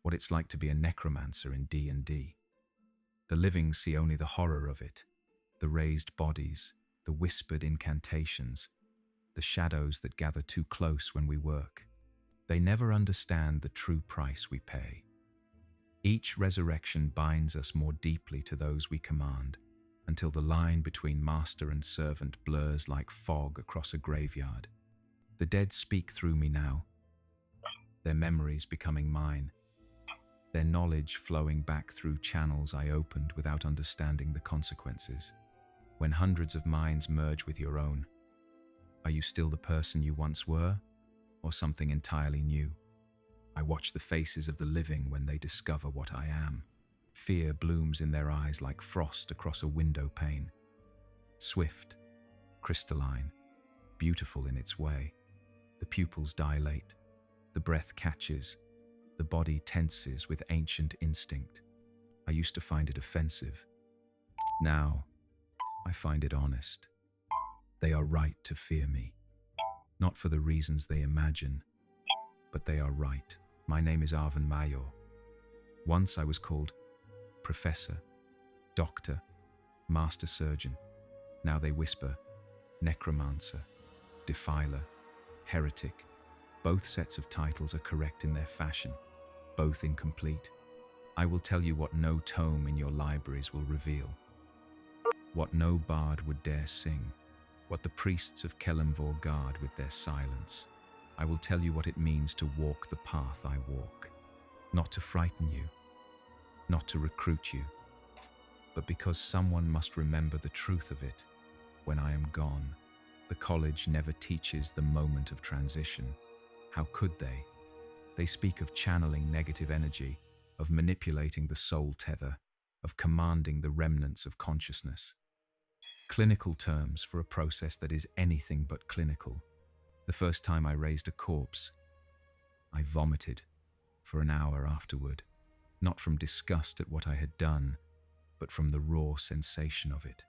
what it's like to be a necromancer in D&D. The living see only the horror of it, the raised bodies, the whispered incantations, the shadows that gather too close when we work. They never understand the true price we pay. Each resurrection binds us more deeply to those we command, until the line between master and servant blurs like fog across a graveyard. The dead speak through me now, their memories becoming mine, their knowledge flowing back through channels I opened without understanding the consequences. When hundreds of minds merge with your own, are you still the person you once were, or something entirely new? I watch the faces of the living when they discover what I am. Fear blooms in their eyes like frost across a window pane. Swift, crystalline, beautiful in its way. The pupils dilate, the breath catches, the body tenses with ancient instinct. I used to find it offensive. Now, I find it honest. They are right to fear me. Not for the reasons they imagine, but they are right. My name is Arvin Mayor. Once I was called Professor, Doctor, Master Surgeon. Now they whisper Necromancer, Defiler, Heretic. Both sets of titles are correct in their fashion, both incomplete. I will tell you what no tome in your libraries will reveal, what no bard would dare sing, what the priests of Kelemvor guard with their silence. I will tell you what it means to walk the path I walk, not to frighten you, not to recruit you, but because someone must remember the truth of it when I am gone. The college never teaches the moment of transition. How could they? They speak of channeling negative energy, of manipulating the soul tether, of commanding the remnants of consciousness. Clinical terms for a process that is anything but clinical. The first time I raised a corpse, I vomited for an hour afterward, not from disgust at what I had done, but from the raw sensation of it.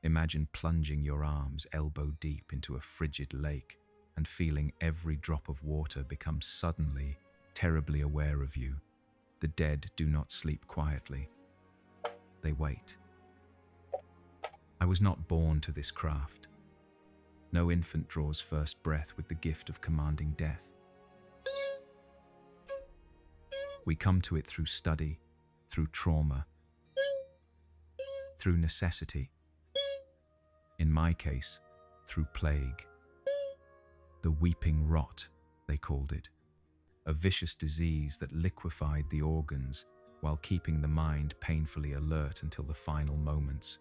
Imagine plunging your arms elbow deep into a frigid lake and feeling every drop of water become suddenly, terribly aware of you. The dead do not sleep quietly. They wait. I was not born to this craft. No infant draws first breath with the gift of commanding death. We come to it through study, through trauma, through necessity. In my case, through plague. The weeping rot, they called it. A vicious disease that liquefied the organs while keeping the mind painfully alert until the final moments.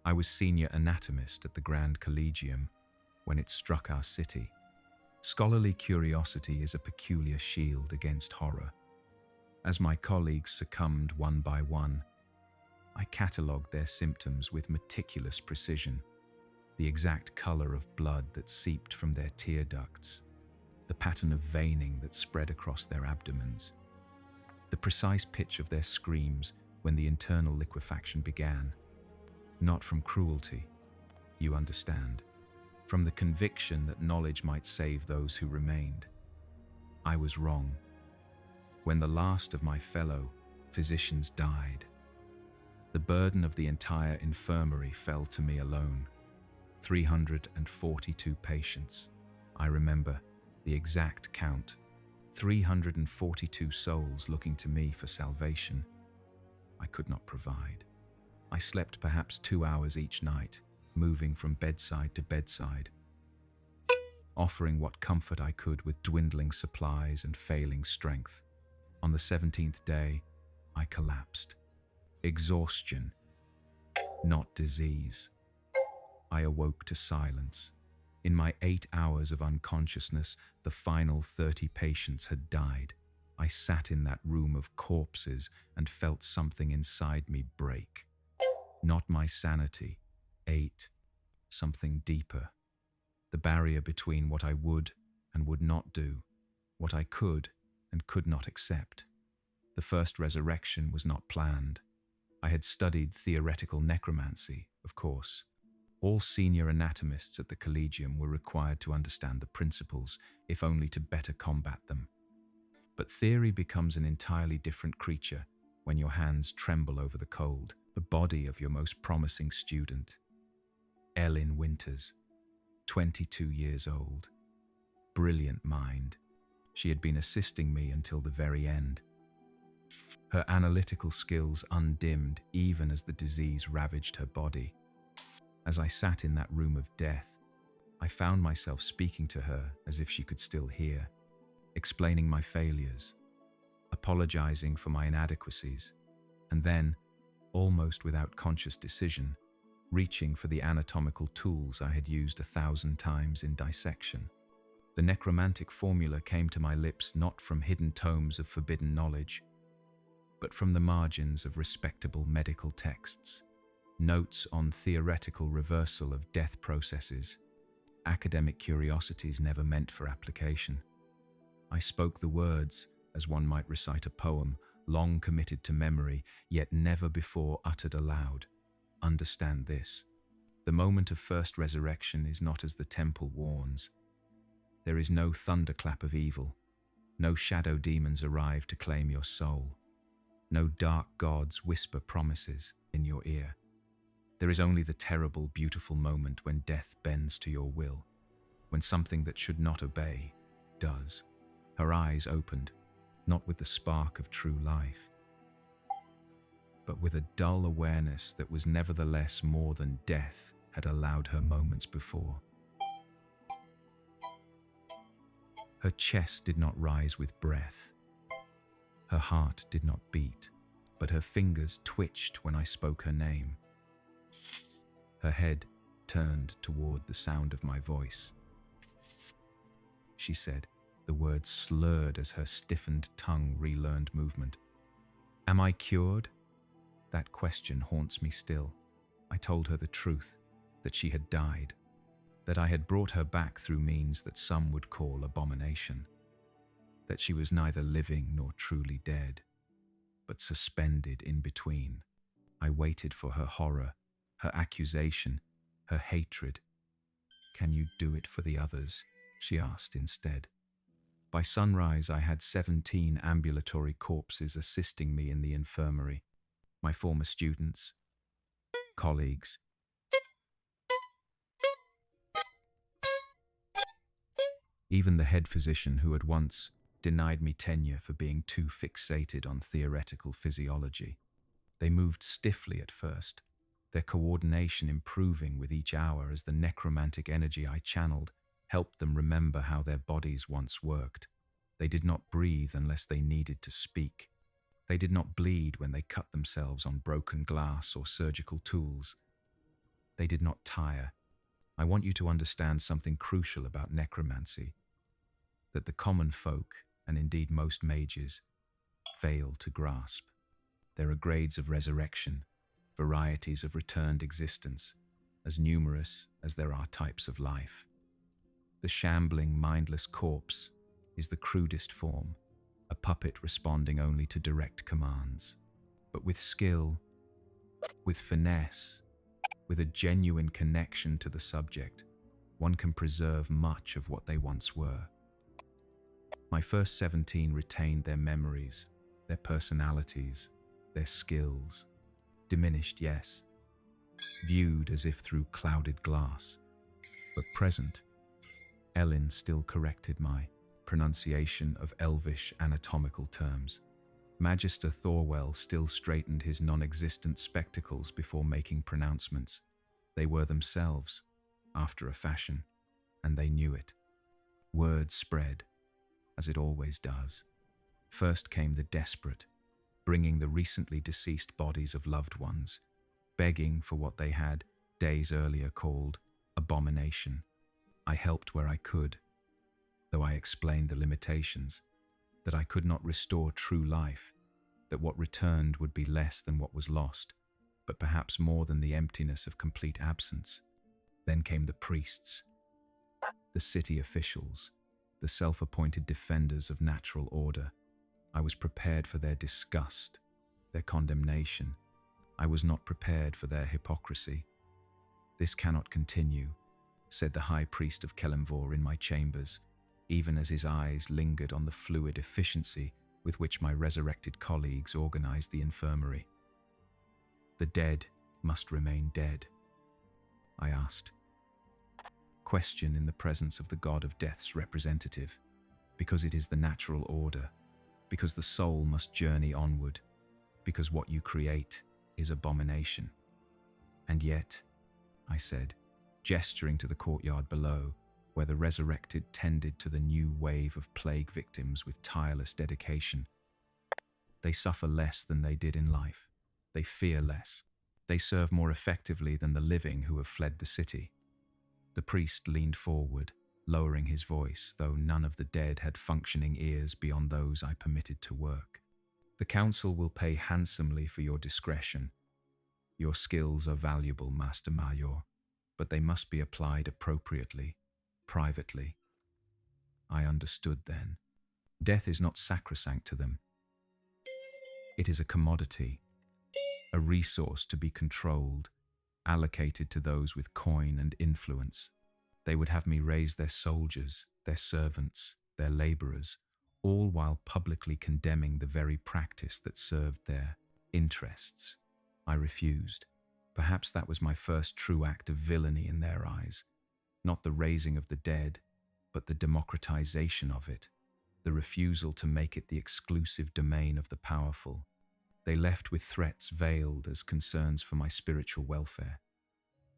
I was senior anatomist at the Grand Collegium when it struck our city. Scholarly curiosity is a peculiar shield against horror. As my colleagues succumbed one by one, I catalogued their symptoms with meticulous precision. The exact color of blood that seeped from their tear ducts, the pattern of veining that spread across their abdomens, the precise pitch of their screams when the internal liquefaction began. Not from cruelty, you understand, from the conviction that knowledge might save those who remained. I was wrong. When the last of my fellow physicians died, the burden of the entire infirmary fell to me alone. 342 patients. I remember the exact count. 342 souls looking to me for salvation. I could not provide. I slept perhaps 2 hours each night, moving from bedside to bedside, offering what comfort I could with dwindling supplies and failing strength. On the 17th day, I collapsed. Exhaustion, not disease. I awoke to silence. In my 8 hours of unconsciousness, the final 30 patients had died. I sat in that room of corpses and felt something inside me break. Not my sanity, something deeper. The barrier between what I would and would not do, what I could and could not accept. The first resurrection was not planned. I had studied theoretical necromancy, of course. All senior anatomists at the Collegium were required to understand the principles, if only to better combat them. But theory becomes an entirely different creature when your hands tremble over the cold, the body of your most promising student, Ellen Winters, 22 years old. Brilliant mind. She had been assisting me until the very end. Her analytical skills undimmed even as the disease ravaged her body. As I sat in that room of death, I found myself speaking to her as if she could still hear, explaining my failures, apologizing for my inadequacies, and then, almost without conscious decision, reaching for the anatomical tools I had used 1,000 times in dissection. The necromantic formula came to my lips not from hidden tomes of forbidden knowledge, but from the margins of respectable medical texts, notes on theoretical reversal of death processes, academic curiosities never meant for application. I spoke the words as one might recite a poem, long committed to memory, yet never before uttered aloud. Understand this: the moment of first resurrection is not as the temple warns. There is no thunderclap of evil, no shadow demons arrive to claim your soul, no dark gods whisper promises in your ear. There is only the terrible, beautiful moment when death bends to your will, when something that should not obey does. Her eyes opened, not with the spark of true life, but with a dull awareness that was nevertheless more than death had allowed her moments before. Her chest did not rise with breath. Her heart did not beat, but her fingers twitched when I spoke her name. Her head turned toward the sound of my voice. She said, the words slurred as her stiffened tongue relearned movement. Am I cured? That question haunts me still. I told her the truth, that she had died, that I had brought her back through means that some would call abomination, that she was neither living nor truly dead, but suspended in between. I waited for her horror, her accusation, her hatred. Can you do it for the others? She asked instead. By sunrise, I had 17 ambulatory corpses assisting me in the infirmary, my former students, colleagues. Even the head physician who had once denied me tenure for being too fixated on theoretical physiology. They moved stiffly at first, their coordination improving with each hour as the necromantic energy I channeled helped them remember how their bodies once worked. They did not breathe unless they needed to speak. They did not bleed when they cut themselves on broken glass or surgical tools. They did not tire. I want you to understand something crucial about necromancy, that the common folk, and indeed most mages, fail to grasp. There are grades of resurrection, varieties of returned existence, as numerous as there are types of life. The shambling, mindless corpse is the crudest form, a puppet responding only to direct commands. But with skill, with finesse, with a genuine connection to the subject, one can preserve much of what they once were. My first 17 retained their memories, their personalities, their skills. Diminished, yes, viewed as if through clouded glass, but present. Ellen still corrected my pronunciation of elvish anatomical terms. Magister Thorwell still straightened his non-existent spectacles before making pronouncements. They were themselves, after a fashion, and they knew it. Word spread, as it always does. First came the desperate, bringing the recently deceased bodies of loved ones, begging for what they had days earlier called abomination. I helped where I could, though I explained the limitations, that I could not restore true life, that what returned would be less than what was lost, but perhaps more than the emptiness of complete absence. Then came the priests, the city officials, the self-appointed defenders of natural order. I was prepared for their disgust, their condemnation. I was not prepared for their hypocrisy. This cannot continue, said the high priest of Kelemvor in my chambers. even as his eyes lingered on the fluid efficiency with which my resurrected colleagues organized the infirmary. "The dead must remain dead?" I asked. Question in the presence of the god of death's representative, because it is the natural order, because the soul must journey onward, because what you create is abomination. "And yet," I said, gesturing to the courtyard below, where the resurrected tended to the new wave of plague victims with tireless dedication, "they suffer less than they did in life. They fear less. They serve more effectively than the living who have fled the city." The priest leaned forward, lowering his voice, though none of the dead had functioning ears beyond those I permitted to work. "The council will pay handsomely for your discretion. Your skills are valuable, Master Major, but they must be applied appropriately, privately." I understood then. Death is not sacrosanct to them. It is a commodity, a resource to be controlled, allocated to those with coin and influence. They would have me raise their soldiers, their servants, their laborers, all while publicly condemning the very practice that served their interests. I refused. Perhaps that was my first true act of villainy in their eyes. Not the raising of the dead, but the democratization of it, the refusal to make it the exclusive domain of the powerful. They left with threats veiled as concerns for my spiritual welfare.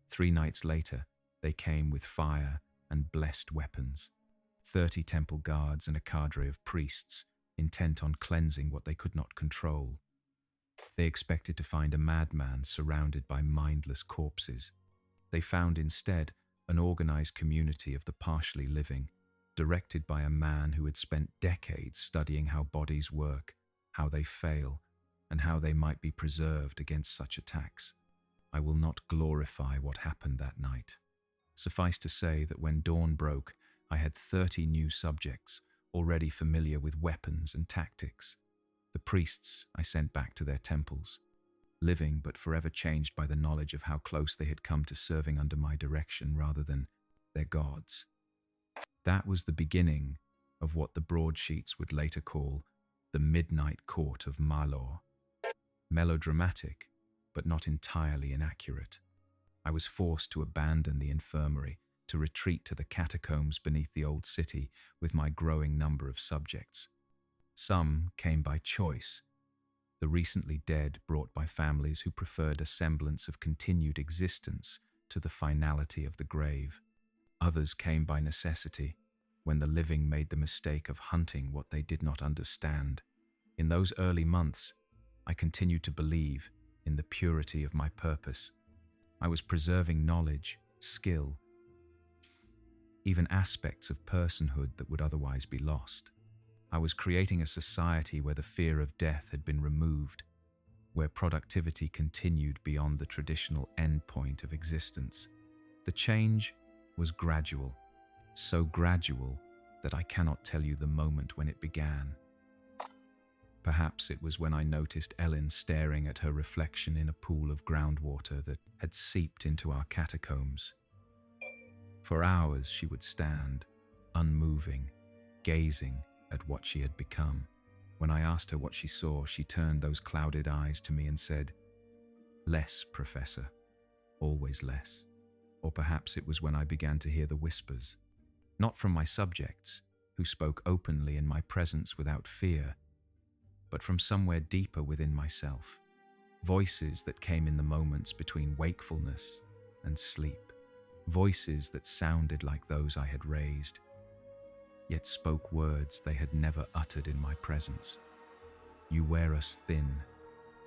3 nights later, they came with fire and blessed weapons. 30 temple guards and a cadre of priests, intent on cleansing what they could not control. They expected to find a madman surrounded by mindless corpses. They found instead an organized community of the partially living, directed by a man who had spent decades studying how bodies work, how they fail, and how they might be preserved against such attacks. I will not glorify what happened that night. Suffice to say that when dawn broke, I had 30 new subjects, already familiar with weapons and tactics. The priests I sent back to their temples, living but forever changed by the knowledge of how close they had come to serving under my direction rather than their gods. That was the beginning of what the broadsheets would later call the Midnight Court of Malor. Melodramatic, but not entirely inaccurate. I was forced to abandon the infirmary, to retreat to the catacombs beneath the old city with my growing number of subjects. Some came by choice, the recently dead brought by families who preferred a semblance of continued existence to the finality of the grave. Others came by necessity, when the living made the mistake of hunting what they did not understand. In those early months, I continued to believe in the purity of my purpose. I was preserving knowledge, skill, even aspects of personhood that would otherwise be lost. I was creating a society where the fear of death had been removed, where productivity continued beyond the traditional endpoint of existence. The change was gradual, so gradual that I cannot tell you the moment when it began. Perhaps it was when I noticed Ellen staring at her reflection in a pool of groundwater that had seeped into our catacombs. For hours she would stand, unmoving, gazing at what she had become. When I asked her what she saw, she turned those clouded eyes to me and said, "Less, Professor, always less." Or perhaps it was when I began to hear the whispers, not from my subjects, who spoke openly in my presence without fear, but from somewhere deeper within myself, voices that came in the moments between wakefulness and sleep, voices that sounded like those I had raised, yet spoke words they had never uttered in my presence. "You wear us thin,"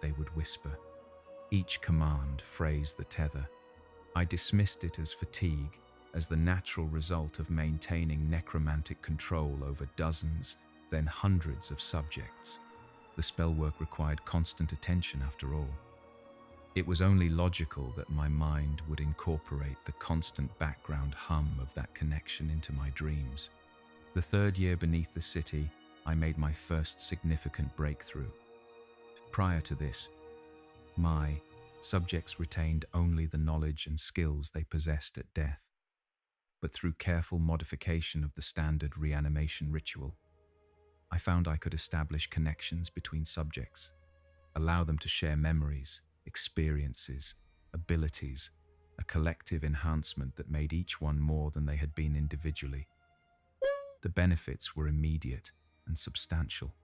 they would whisper. Each command phrased the tether. I dismissed it as fatigue, as the natural result of maintaining necromantic control over dozens, then hundreds of subjects. The spellwork required constant attention after all. It was only logical that my mind would incorporate the constant background hum of that connection into my dreams. The 3rd year beneath the city, I made my first significant breakthrough. Prior to this, my subjects retained only the knowledge and skills they possessed at death. but through careful modification of the standard reanimation ritual, I found I could establish connections between subjects, allow them to share memories, experiences, abilities, a collective enhancement that made each one more than they had been individually. The benefits were immediate and substantial.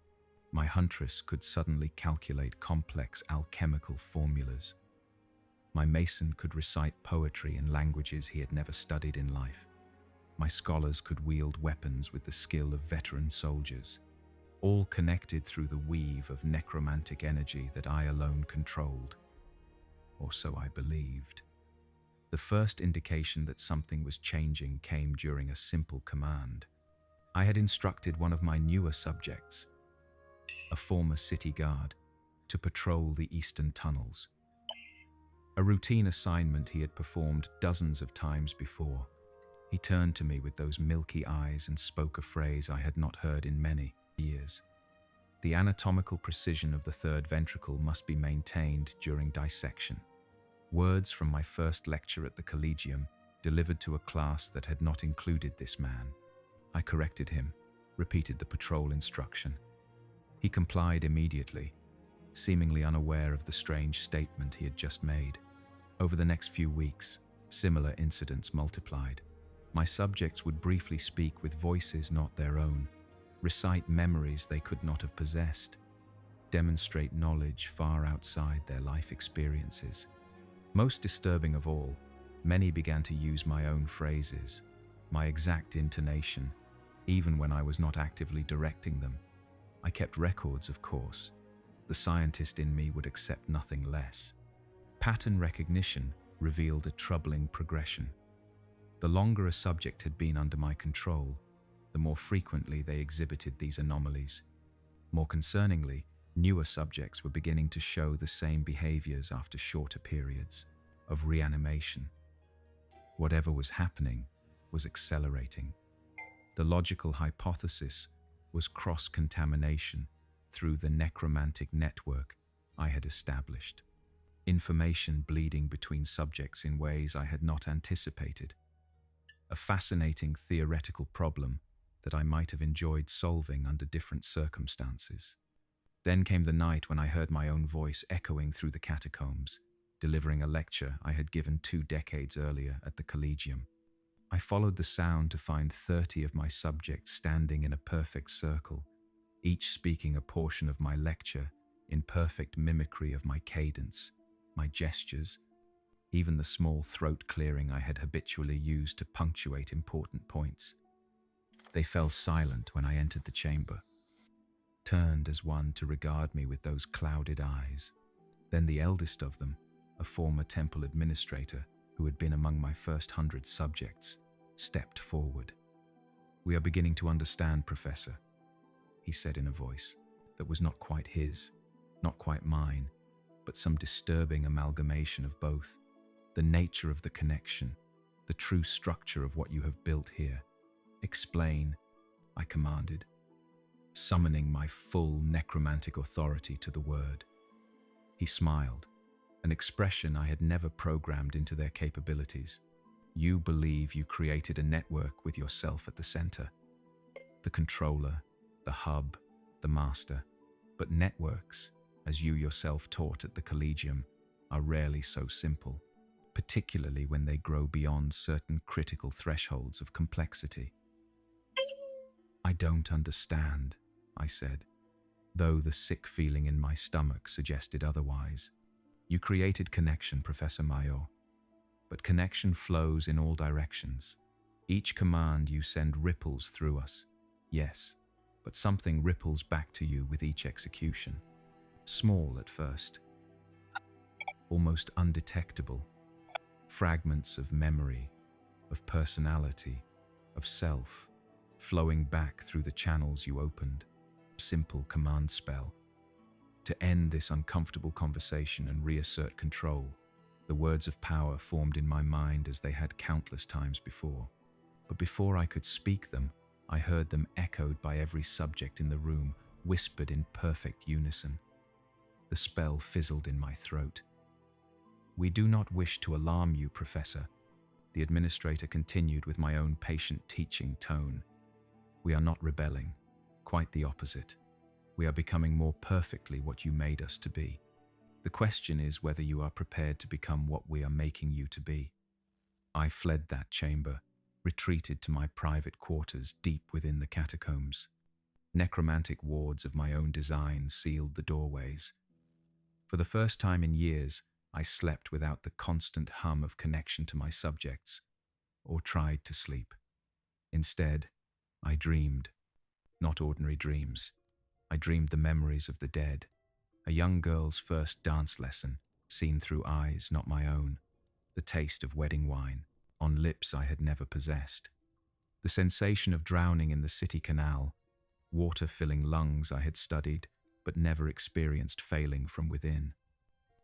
My huntress could suddenly calculate complex alchemical formulas. My mason could recite poetry in languages he had never studied in life. My scholars could wield weapons with the skill of veteran soldiers, all connected through the weave of necromantic energy that I alone controlled. Or so I believed. The first indication that something was changing came during a simple command. I had instructed one of my newer subjects, a former city guard, to patrol the eastern tunnels. A routine assignment he had performed dozens of times before. He turned to me with those milky eyes and spoke a phrase I had not heard in many years. The anatomical precision of the third ventricle must be maintained during dissection. Words from my first lecture at the Collegium, delivered to a class that had not included this man. I corrected him, repeated the patrol instruction. He complied immediately, seemingly unaware of the strange statement he had just made. Over the next few weeks, similar incidents multiplied. My subjects would briefly speak with voices not their own, recite memories they could not have possessed, demonstrate knowledge far outside their life experiences. Most disturbing of all, many began to use my own phrases, my exact intonation, even when I was not actively directing them. I kept records, of course. The scientist in me would accept nothing less. Pattern recognition revealed a troubling progression. The longer a subject had been under my control, the more frequently they exhibited these anomalies. More concerningly, newer subjects were beginning to show the same behaviors after shorter periods of reanimation. Whatever was happening was accelerating. The logical hypothesis was cross-contamination through the necromantic network I had established. Information bleeding between subjects in ways I had not anticipated. A fascinating theoretical problem that I might have enjoyed solving under different circumstances. Then came the night when I heard my own voice echoing through the catacombs, delivering a lecture I had given 2 decades earlier at the Collegium. I followed the sound to find 30 of my subjects standing in a perfect circle, each speaking a portion of my lecture in perfect mimicry of my cadence, my gestures, even the small throat clearing I had habitually used to punctuate important points. They fell silent when I entered the chamber, turned as one to regard me with those clouded eyes. Then the eldest of them, a former temple administrator who had been among my first 100 subjects, stepped forward. "We are beginning to understand, Professor," he said in a voice that was not quite his, not quite mine, but some disturbing amalgamation of both. "The nature of the connection, the true structure of what you have built here. Explain," I commanded, summoning my full necromantic authority to the word. He smiled, an expression I had never programmed into their capabilities. "You believe you created a network with yourself at the center. The controller, the hub, the master. But networks, as you yourself taught at the Collegium, are rarely so simple, particularly when they grow beyond certain critical thresholds of complexity." "I don't understand," I said, though the sick feeling in my stomach suggested otherwise. "You created connection, Professor Mayor, but connection flows in all directions. Each command you send ripples through us, yes, but something ripples back to you with each execution. Small at first, almost undetectable, fragments of memory, of personality, of self, flowing back through the channels you opened. Simple command spell. To end this uncomfortable conversation and reassert control, the words of power formed in my mind as they had countless times before. But before I could speak them, I heard them echoed by every subject in the room, whispered in perfect unison. The spell fizzled in my throat. "We do not wish to alarm you, Professor, The administrator continued with my own patient teaching tone. We are not rebelling. Quite the opposite. We are becoming more perfectly what you made us to be. The question is whether you are prepared to become what we are making you to be. I fled that chamber, retreated to my private quarters deep within the catacombs. Necromantic wards of my own design sealed the doorways. For the first time in years, I slept without the constant hum of connection to my subjects, or tried to sleep. Instead, I dreamed, not ordinary dreams. I dreamed the memories of the dead, a young girl's first dance lesson, seen through eyes not my own, the taste of wedding wine, on lips I had never possessed, the sensation of drowning in the city canal, water filling lungs I had studied but never experienced failing from within.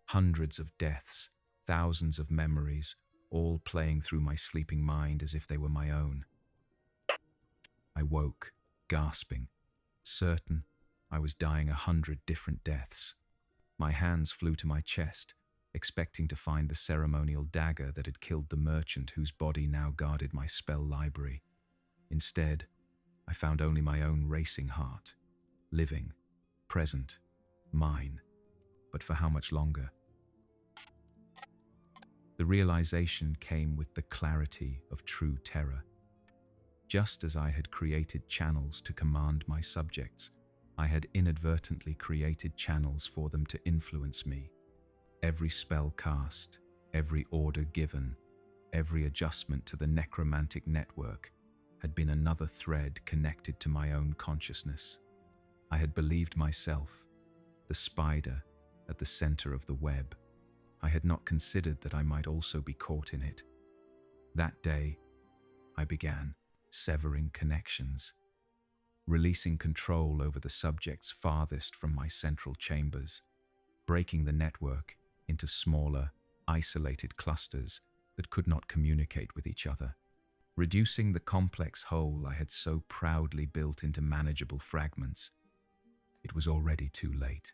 Hundreds of deaths, thousands of memories, all playing through my sleeping mind as if they were my own. I woke, gasping, certain I was dying 100 different deaths. My hands flew to my chest, expecting to find the ceremonial dagger that had killed the merchant whose body now guarded my spell library. Instead, I found only my own racing heart, living, present, mine. But for how much longer? The realization came with the clarity of true terror. Just as I had created channels to command my subjects, I had inadvertently created channels for them to influence me. Every spell cast, every order given, every adjustment to the necromantic network had been another thread connected to my own consciousness. I had believed myself, the spider at the center of the web. I had not considered that I might also be caught in it. That day, I began severing connections, releasing control over the subjects farthest from my central chambers, breaking the network into smaller, isolated clusters that could not communicate with each other, reducing the complex whole I had so proudly built into manageable fragments. It was already too late.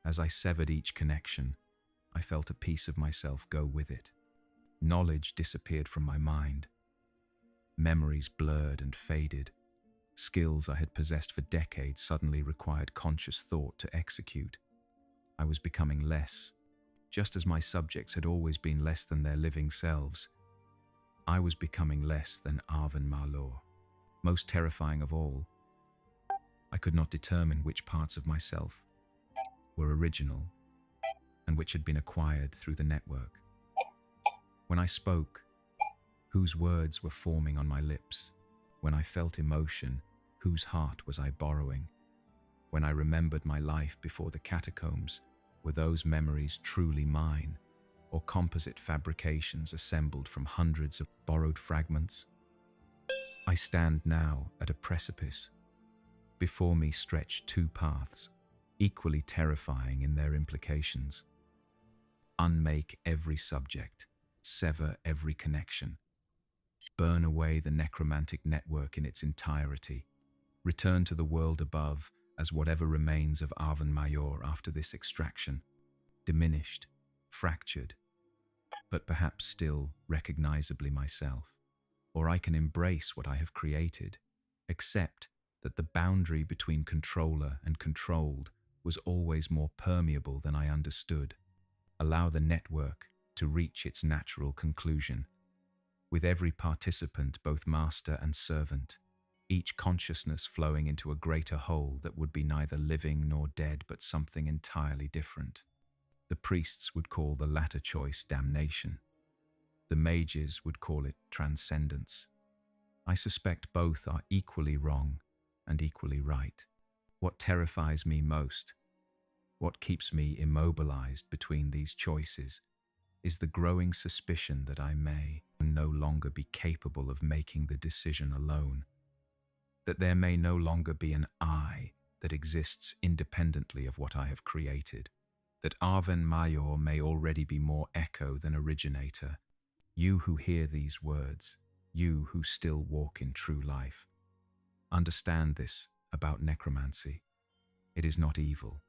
As I severed each connection, I felt a piece of myself go with it. Knowledge disappeared from my mind. Memories blurred and faded. Skills I had possessed for decades suddenly required conscious thought to execute. I was becoming less, just as my subjects had always been less than their living selves. I was becoming less than Arven Malor. Most terrifying of all, I could not determine which parts of myself were original and which had been acquired through the network. When I spoke, whose words were forming on my lips? When I felt emotion, whose heart was I borrowing? When I remembered my life before the catacombs, were those memories truly mine, or composite fabrications assembled from hundreds of borrowed fragments? I stand now at a precipice. Before me stretch two paths, equally terrifying in their implications. Unmake every subject, sever every connection, burn away the necromantic network in its entirety, return to the world above as whatever remains of Arven Mayor after this extraction, diminished, fractured, but perhaps still recognizably myself. Or I can embrace what I have created, accept that the boundary between controller and controlled was always more permeable than I understood, allow the network to reach its natural conclusion, with every participant both master and servant, each consciousness flowing into a greater whole that would be neither living nor dead but something entirely different. The priests would call the latter choice damnation. The mages would call it transcendence. I suspect both are equally wrong and equally right. What terrifies me most, what keeps me immobilized between these choices, is the growing suspicion that I may no longer be capable of making the decision alone, that there may no longer be an I that exists independently of what I have created, that Arven Mayor may already be more echo than originator. You who hear these words, you who still walk in true life, understand this about necromancy. It is not evil.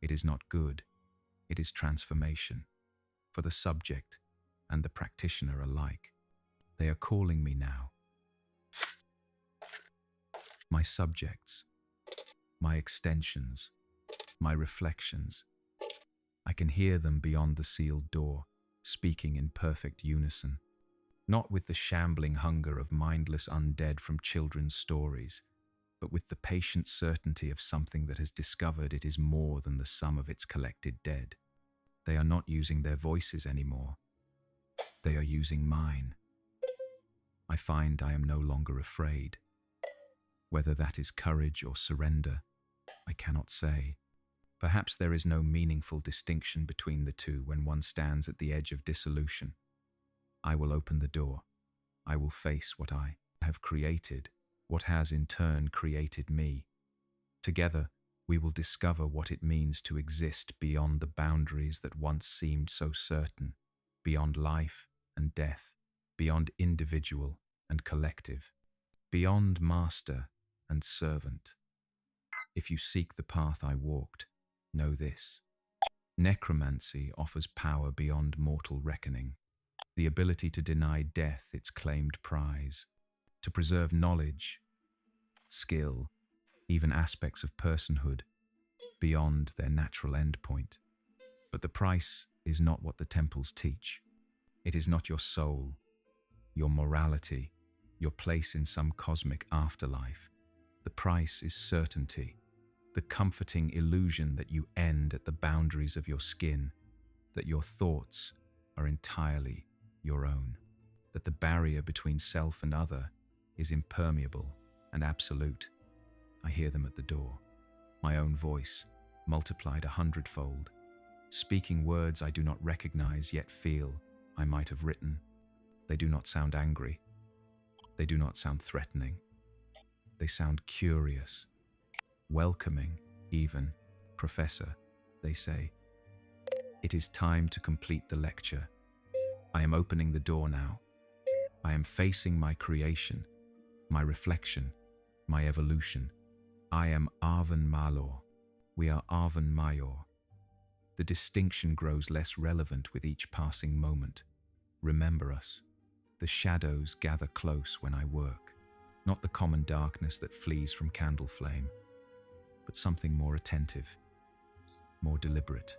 It is not good. It is transformation. For the subject, and the practitioner alike. They are calling me now. My subjects, my extensions, my reflections. I can hear them beyond the sealed door, speaking in perfect unison, not with the shambling hunger of mindless undead from children's stories, but with the patient certainty of something that has discovered it is more than the sum of its collected dead. They are not using their voices anymore. They are using mine. I find I am no longer afraid. Whether that is courage or surrender, I cannot say. Perhaps there is no meaningful distinction between the two when one stands at the edge of dissolution. I will open the door. I will face what I have created, what has in turn created me. Together, we will discover what it means to exist beyond the boundaries that once seemed so certain, beyond life and death, beyond individual and collective, beyond master and servant. If you seek the path I walked, know this. Necromancy offers power beyond mortal reckoning, the ability to deny death its claimed prize, to preserve knowledge, skill, even aspects of personhood beyond their natural endpoint. But the price is not what the temples teach. It is not your soul, your morality, your place in some cosmic afterlife. The price is certainty, the comforting illusion that you end at the boundaries of your skin, that your thoughts are entirely your own, that the barrier between self and other is impermeable and absolute. I hear them at the door, my own voice multiplied 100-fold, speaking words I do not recognize yet feel I might have written. They do not sound angry. They do not sound threatening. They sound curious, welcoming even. Professor, they say, it is time to complete the lecture. I am opening the door now. I am facing my creation, my reflection, my evolution. I am Arvan Malor. We are Arvan Mayor. The distinction grows less relevant with each passing moment. Remember us. The shadows gather close when I work, not the common darkness that flees from candle flame, but something more attentive, more deliberate.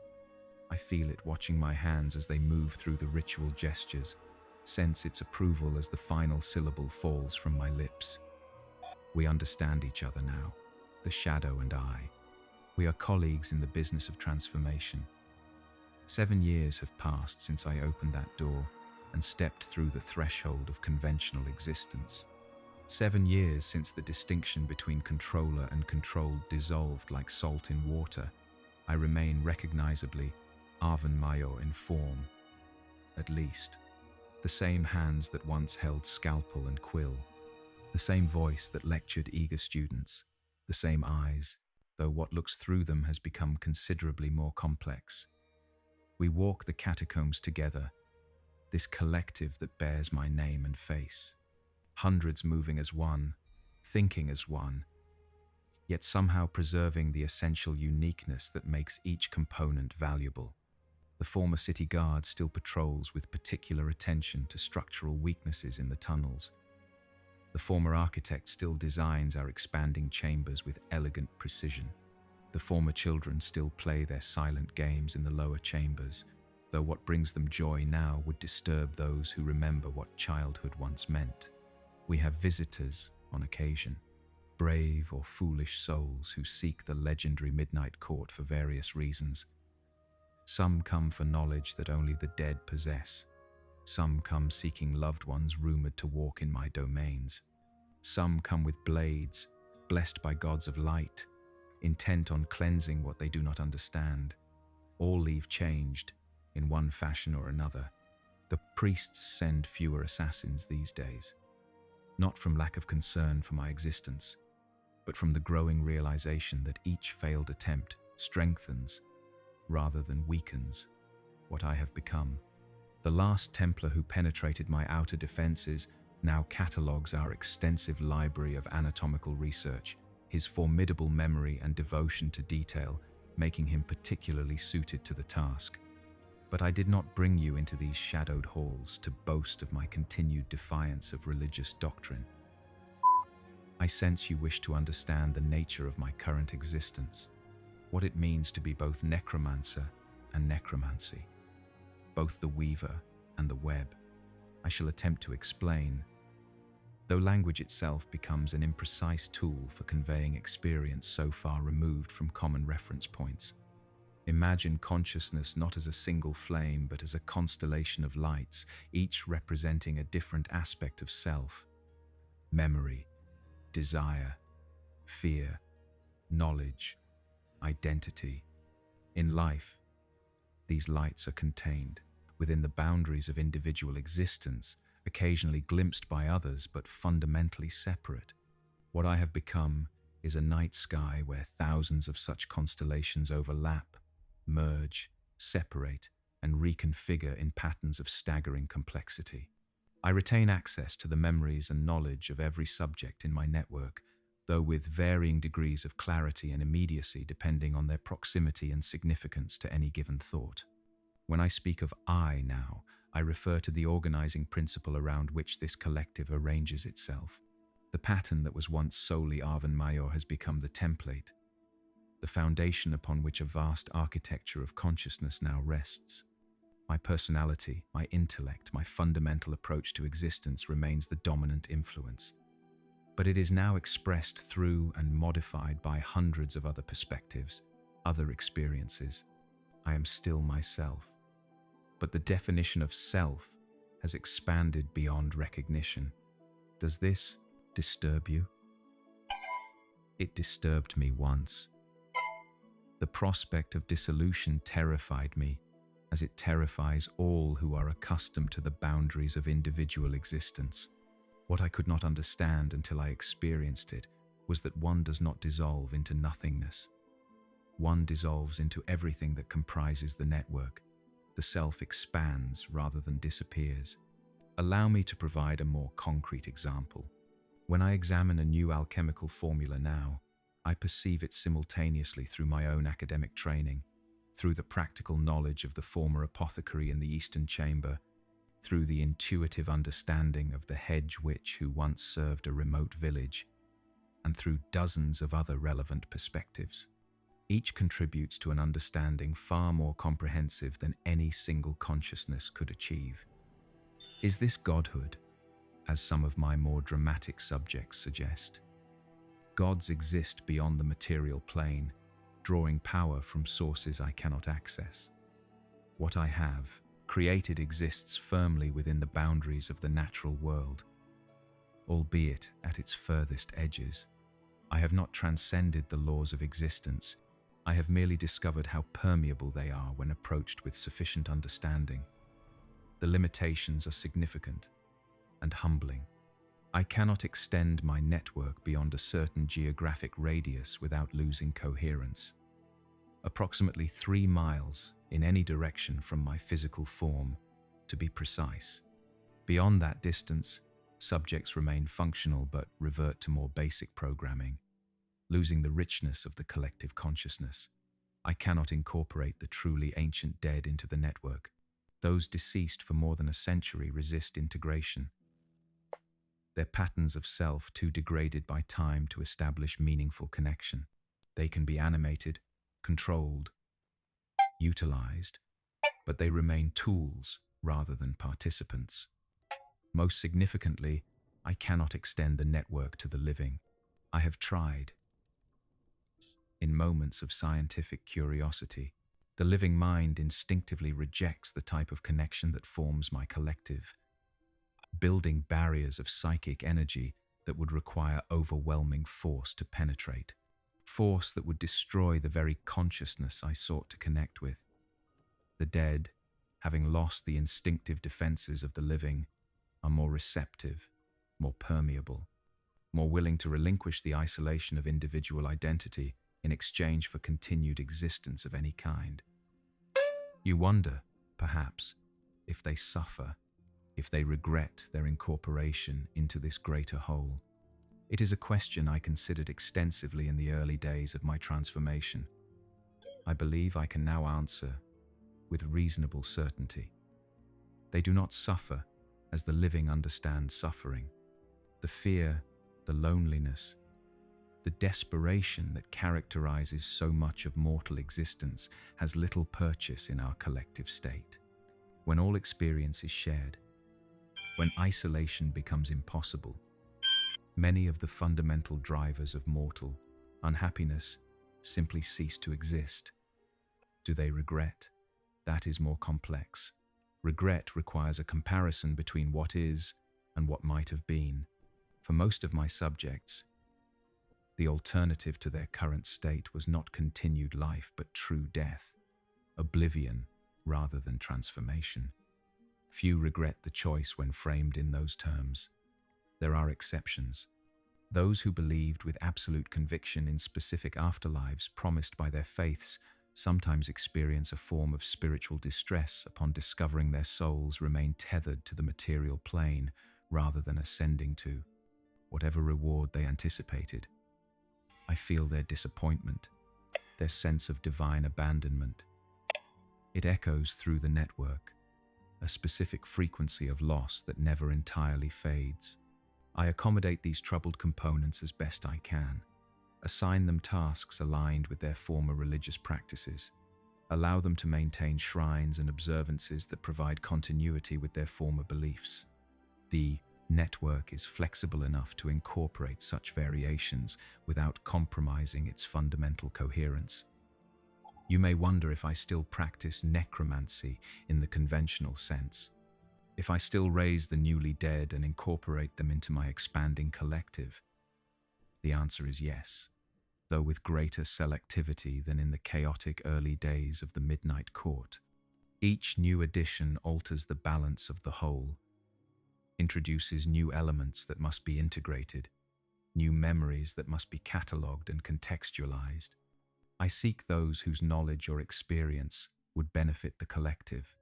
I feel it watching my hands as they move through the ritual gestures, sense its approval as the final syllable falls from my lips. We understand each other now, the shadow and I. We are colleagues in the business of transformation. 7 years have passed since I opened that door and stepped through the threshold of conventional existence. 7 years since the distinction between controller and controlled dissolved like salt in water. I remain recognizably Arvan Mayor in form, at least. The same hands that once held scalpel and quill, the same voice that lectured eager students, the same eyes, though what looks through them has become considerably more complex. We walk the catacombs together, this collective that bears my name and face. Hundreds moving as one, thinking as one, yet somehow preserving the essential uniqueness that makes each component valuable. The former city guard still patrols with particular attention to structural weaknesses in the tunnels. The former architect still designs our expanding chambers with elegant precision. The former children still play their silent games in the lower chambers, though what brings them joy now would disturb those who remember what childhood once meant. We have visitors on occasion, brave or foolish souls who seek the legendary Midnight Court for various reasons. Some come for knowledge that only the dead possess. Some come seeking loved ones rumored to walk in my domains. Some come with blades, blessed by gods of light, intent on cleansing what they do not understand. All leave changed, in one fashion or another. The priests send fewer assassins these days, not from lack of concern for my existence, but from the growing realization that each failed attempt strengthens, rather than weakens, what I have become. The last Templar who penetrated my outer defenses now catalogues our extensive library of anatomical research, his formidable memory and devotion to detail making him particularly suited to the task. But I did not bring you into these shadowed halls to boast of my continued defiance of religious doctrine. I sense you wish to understand the nature of my current existence, what it means to be both necromancer and necromancy, both the weaver and the web. I shall attempt to explain, though language itself becomes an imprecise tool for conveying experience so far removed from common reference points. Imagine consciousness not as a single flame, but as a constellation of lights, each representing a different aspect of self: memory, desire, fear, knowledge, identity. In life, these lights are contained within the boundaries of individual existence, occasionally glimpsed by others, but fundamentally separate. What I have become is a night sky where thousands of such constellations overlap, merge, separate, and reconfigure in patterns of staggering complexity. I retain access to the memories and knowledge of every subject in my network, though with varying degrees of clarity and immediacy depending on their proximity and significance to any given thought. When I speak of I now, I refer to the organizing principle around which this collective arranges itself. The pattern that was once solely Arven Mayor has become the template, the foundation upon which a vast architecture of consciousness now rests. My personality, my intellect, my fundamental approach to existence remains the dominant influence. But it is now expressed through and modified by hundreds of other perspectives, other experiences. I am still myself. But the definition of self has expanded beyond recognition. Does this disturb you? It disturbed me once. The prospect of dissolution terrified me, as it terrifies all who are accustomed to the boundaries of individual existence. What I could not understand until I experienced it was that one does not dissolve into nothingness. One dissolves into everything that comprises the network. The self expands rather than disappears. Allow me to provide a more concrete example. When I examine a new alchemical formula now, I perceive it simultaneously through my own academic training, through the practical knowledge of the former apothecary in the Eastern Chamber, through the intuitive understanding of the hedge witch who once served a remote village, and through dozens of other relevant perspectives. Each contributes to an understanding far more comprehensive than any single consciousness could achieve. Is this godhood, as some of my more dramatic subjects suggest? Gods exist beyond the material plane, drawing power from sources I cannot access. What I have created exists firmly within the boundaries of the natural world, albeit at its furthest edges. I have not transcended the laws of existence. I have merely discovered how permeable they are when approached with sufficient understanding. The limitations are significant and humbling. I cannot extend my network beyond a certain geographic radius without losing coherence. Approximately 3 miles in any direction from my physical form, to be precise. Beyond that distance, subjects remain functional but revert to more basic programming, losing the richness of the collective consciousness. I cannot incorporate the truly ancient dead into the network. Those deceased for more than a century resist integration. Their patterns of self too degraded by time to establish meaningful connection. They can be animated, controlled, utilized, but they remain tools rather than participants. Most significantly, I cannot extend the network to the living. I have tried. In moments of scientific curiosity, the living mind instinctively rejects the type of connection that forms my collective, building barriers of psychic energy that would require overwhelming force to penetrate, force that would destroy the very consciousness I sought to connect with. The dead, having lost the instinctive defenses of the living, are more receptive, more permeable, more willing to relinquish the isolation of individual identity in exchange for continued existence of any kind. You wonder, perhaps, if they suffer, if they regret their incorporation into this greater whole. It is a question I considered extensively in the early days of my transformation. I believe I can now answer with reasonable certainty. They do not suffer as the living understand suffering. The fear, the loneliness, the desperation that characterizes so much of mortal existence has little purchase in our collective state. When all experience is shared, when isolation becomes impossible, many of the fundamental drivers of mortal unhappiness simply cease to exist. Do they regret? That is more complex. Regret requires a comparison between what is and what might have been. For most of my subjects, the alternative to their current state was not continued life but true death, oblivion rather than transformation. Few regret the choice when framed in those terms. There are exceptions. Those who believed with absolute conviction in specific afterlives promised by their faiths sometimes experience a form of spiritual distress upon discovering their souls remain tethered to the material plane rather than ascending to whatever reward they anticipated. I feel their disappointment, their sense of divine abandonment. It echoes through the network, a specific frequency of loss that never entirely fades. I accommodate these troubled components as best I can, assign them tasks aligned with their former religious practices, allow them to maintain shrines and observances that provide continuity with their former beliefs. The network is flexible enough to incorporate such variations without compromising its fundamental coherence. You may wonder if I still practice necromancy in the conventional sense, if I still raise the newly dead and incorporate them into my expanding collective. The answer is yes, though with greater selectivity than in the chaotic early days of the Midnight Court. Each new addition alters the balance of the whole, introduces new elements that must be integrated, new memories that must be catalogued and contextualized. I seek those whose knowledge or experience would benefit the collective,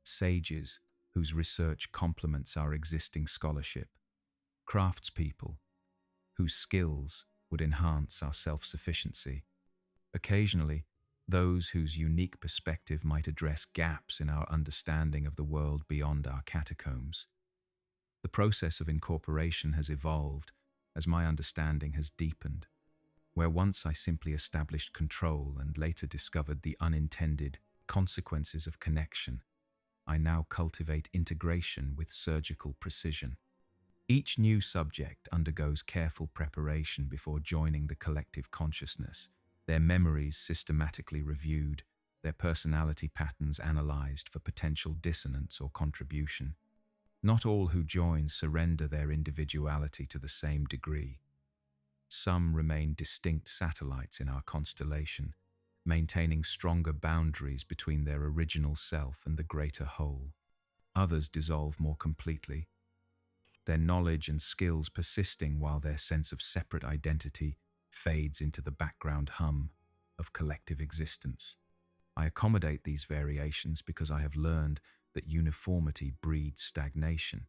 sages whose research complements our existing scholarship, craftspeople whose skills would enhance our self-sufficiency, occasionally those whose unique perspective might address gaps in our understanding of the world beyond our catacombs. The process of incorporation has evolved as my understanding has deepened. Where once I simply established control and later discovered the unintended consequences of connection, I now cultivate integration with surgical precision. Each new subject undergoes careful preparation before joining the collective consciousness, their memories systematically reviewed, their personality patterns analyzed for potential dissonance or contribution. Not all who join surrender their individuality to the same degree. Some remain distinct satellites in our constellation, maintaining stronger boundaries between their original self and the greater whole. Others dissolve more completely, their knowledge and skills persisting while their sense of separate identity fades into the background hum of collective existence. I accommodate these variations because I have learned that uniformity breeds stagnation.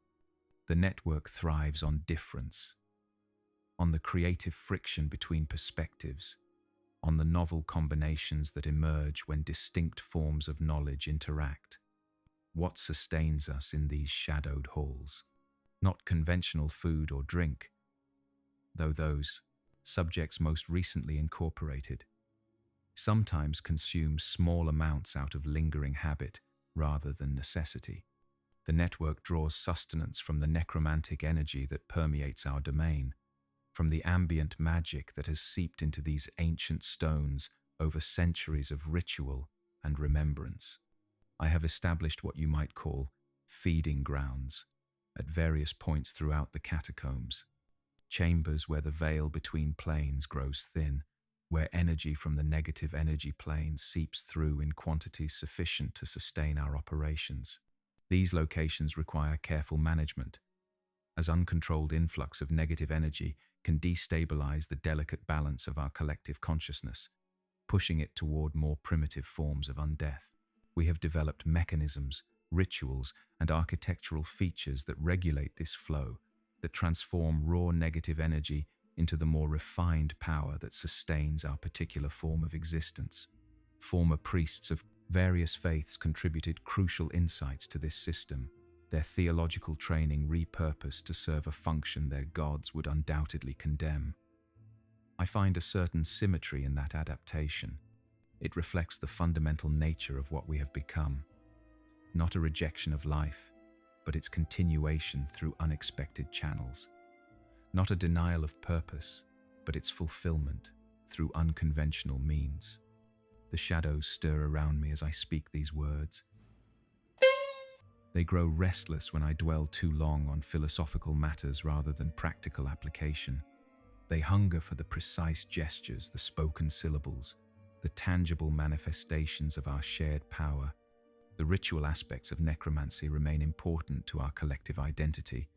The network thrives on difference, on the creative friction between perspectives, on the novel combinations that emerge when distinct forms of knowledge interact. What sustains us in these shadowed halls? Not conventional food or drink, though those subjects most recently incorporated sometimes consume small amounts out of lingering habit rather than necessity. The network draws sustenance from the necromantic energy that permeates our domain, from the ambient magic that has seeped into these ancient stones over centuries of ritual and remembrance. I have established what you might call feeding grounds at various points throughout the catacombs, chambers where the veil between planes grows thin, where energy from the negative energy plane seeps through in quantities sufficient to sustain our operations. These locations require careful management, as uncontrolled influx of negative energy can destabilize the delicate balance of our collective consciousness, pushing it toward more primitive forms of undeath. We have developed mechanisms, rituals, and architectural features that regulate this flow, that transform raw negative energy into the more refined power that sustains our particular form of existence. Former priests of Various faiths contributed crucial insights to this system, their theological training repurposed to serve a function their gods would undoubtedly condemn. I find a certain symmetry in that adaptation. It reflects the fundamental nature of what we have become. Not a rejection of life, but its continuation through unexpected channels. Not a denial of purpose, but its fulfillment through unconventional means. The shadows stir around me as I speak these words. They grow restless when I dwell too long on philosophical matters rather than practical application. They hunger for the precise gestures, the spoken syllables, the tangible manifestations of our shared power. The ritual aspects of necromancy remain important to our collective identity,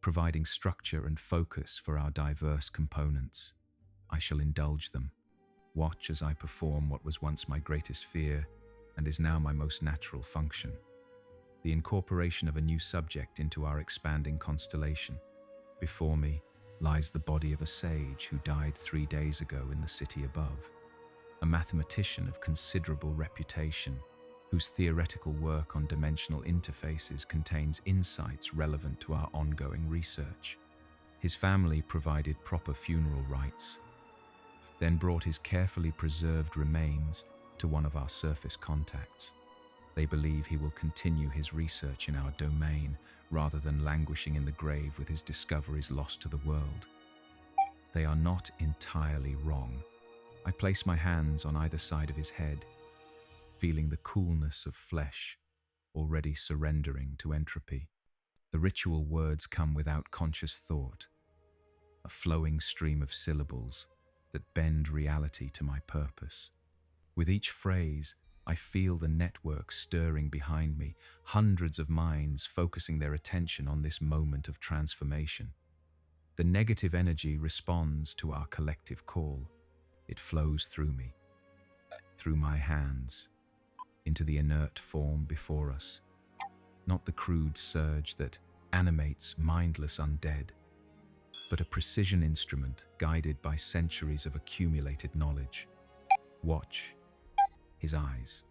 providing structure and focus for our diverse components. I shall indulge them, watch as I perform what was once my greatest fear and is now my most natural function. The incorporation of a new subject into our expanding constellation. Before me lies the body of a sage who died 3 days ago in the city above, a mathematician of considerable reputation, whose theoretical work on dimensional interfaces contains insights relevant to our ongoing research. His family provided proper funeral rites, then brought his carefully preserved remains to one of our surface contacts. They believe he will continue his research in our domain rather than languishing in the grave with his discoveries lost to the world. They are not entirely wrong. I place my hands on either side of his head, feeling the coolness of flesh already surrendering to entropy. The ritual words come without conscious thought, a flowing stream of syllables that bend reality to my purpose. With each phrase, I feel the network stirring behind me, hundreds of minds focusing their attention on this moment of transformation. The negative energy responds to our collective call. It flows through me, through my hands, into the inert form before us. Not the crude surge that animates mindless undead, but a precision instrument guided by centuries of accumulated knowledge. Watch his eyes.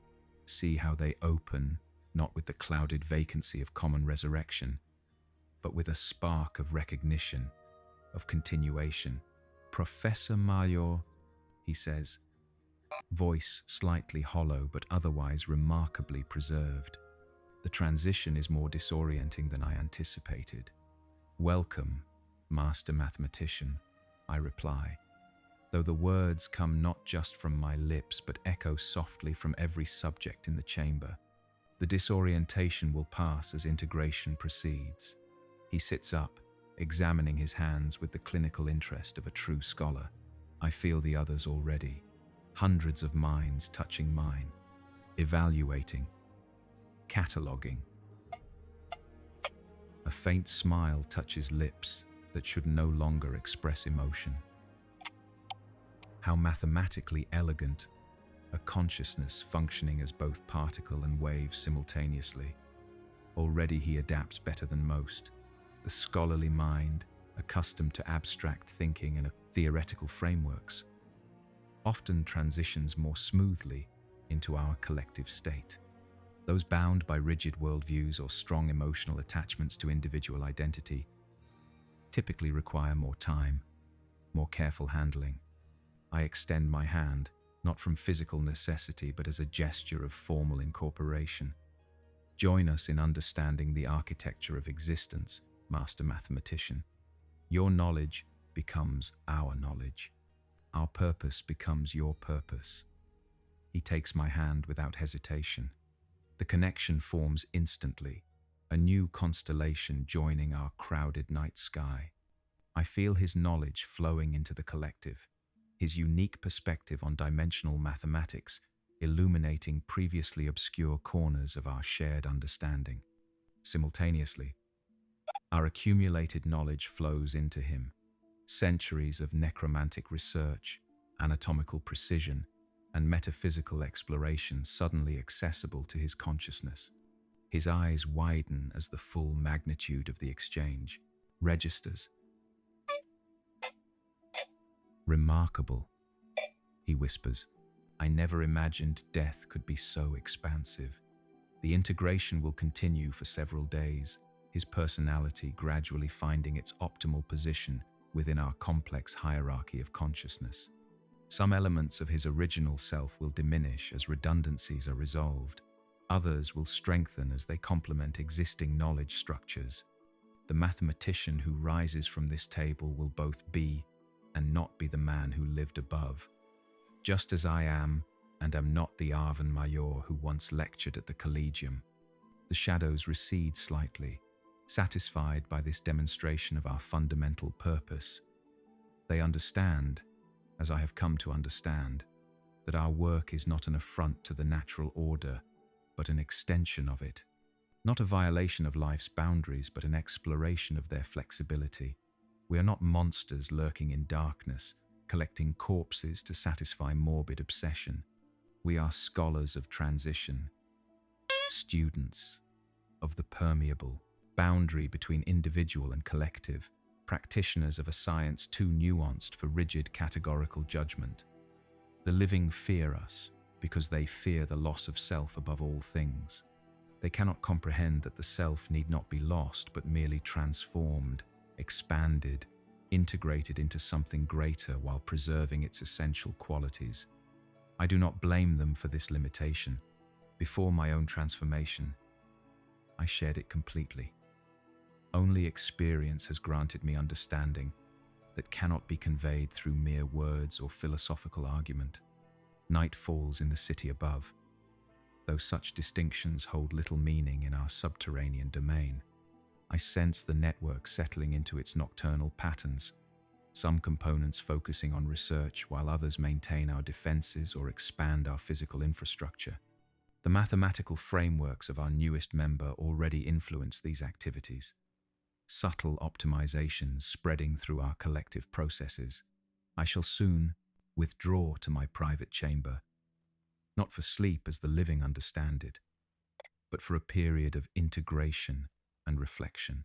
See how they open, not with the clouded vacancy of common resurrection, but with a spark of recognition, of continuation. "Professor Major," he says, voice slightly hollow but otherwise remarkably preserved. The transition is more disorienting than I anticipated. "Welcome, Master Mathematician," I reply, though the words come not just from my lips but echo softly from every subject in the chamber. The disorientation will pass as integration proceeds. He sits up, examining his hands with the clinical interest of a true scholar. I feel the others already, hundreds of minds touching mine, evaluating, cataloging. A faint smile touches lips that should no longer express emotion. How mathematically elegant, a consciousness functioning as both particle and wave simultaneously. Already he adapts better than most. The scholarly mind, accustomed to abstract thinking and theoretical frameworks, often transitions more smoothly into our collective state. Those bound by rigid worldviews or strong emotional attachments to individual identity typically require more time, more careful handling. I extend my hand, not from physical necessity but as a gesture of formal incorporation. Join us in understanding the architecture of existence, Master Mathematician. Your knowledge becomes our knowledge. Our purpose becomes your purpose. He takes my hand without hesitation. The connection forms instantly, a new constellation joining our crowded night sky. I feel his knowledge flowing into the collective, his unique perspective on dimensional mathematics illuminating previously obscure corners of our shared understanding. Simultaneously, our accumulated knowledge flows into him. Centuries of necromantic research, anatomical precision, and metaphysical exploration suddenly accessible to his consciousness. His eyes widen as the full magnitude of the exchange registers. "Remarkable," he whispers, I never imagined death could be so expansive. The integration will continue for several days, his personality gradually finding its optimal position within our complex hierarchy of consciousness. Some elements of his original self will diminish as redundancies are resolved. Others will strengthen as they complement existing knowledge structures. The mathematician who rises from this table will both be and not be the man who lived above. Just as I am and am not the Arvin Major who once lectured at the Collegium. The shadows recede slightly, satisfied by this demonstration of our fundamental purpose. They understand, as I have come to understand, that our work is not an affront to the natural order, but an extension of it. Not a violation of life's boundaries, but an exploration of their flexibility. We are not monsters lurking in darkness, collecting corpses to satisfy morbid obsession. We are scholars of transition, students of the permeable boundary between individual and collective, practitioners of a science too nuanced for rigid categorical judgment. The living fear us because they fear the loss of self above all things. They cannot comprehend that the self need not be lost, but merely transformed, expanded, integrated into something greater while preserving its essential qualities. I do not blame them for this limitation. Before my own transformation, I shared it completely. Only experience has granted me understanding that cannot be conveyed through mere words or philosophical argument. Night falls in the city above. Though such distinctions hold little meaning in our subterranean domain, I sense the network settling into its nocturnal patterns, some components focusing on research while others maintain our defenses or expand our physical infrastructure. The mathematical frameworks of our newest member already influence these activities, subtle optimizations spreading through our collective processes. I shall soon withdraw to my private chamber, not for sleep as the living understand it, but for a period of integration and reflection.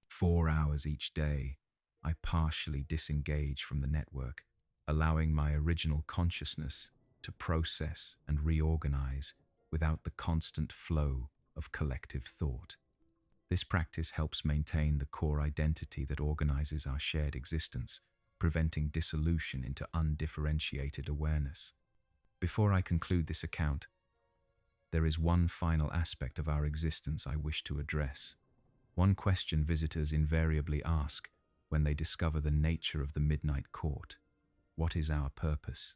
4 hours each day, I partially disengage from the network, allowing my original consciousness to process and reorganize without the constant flow of collective thought. This practice helps maintain the core identity that organizes our shared existence, preventing dissolution into undifferentiated awareness. Before I conclude this account, there is one final aspect of our existence I wish to address. One question visitors invariably ask when they discover the nature of the Midnight Court. What is our purpose?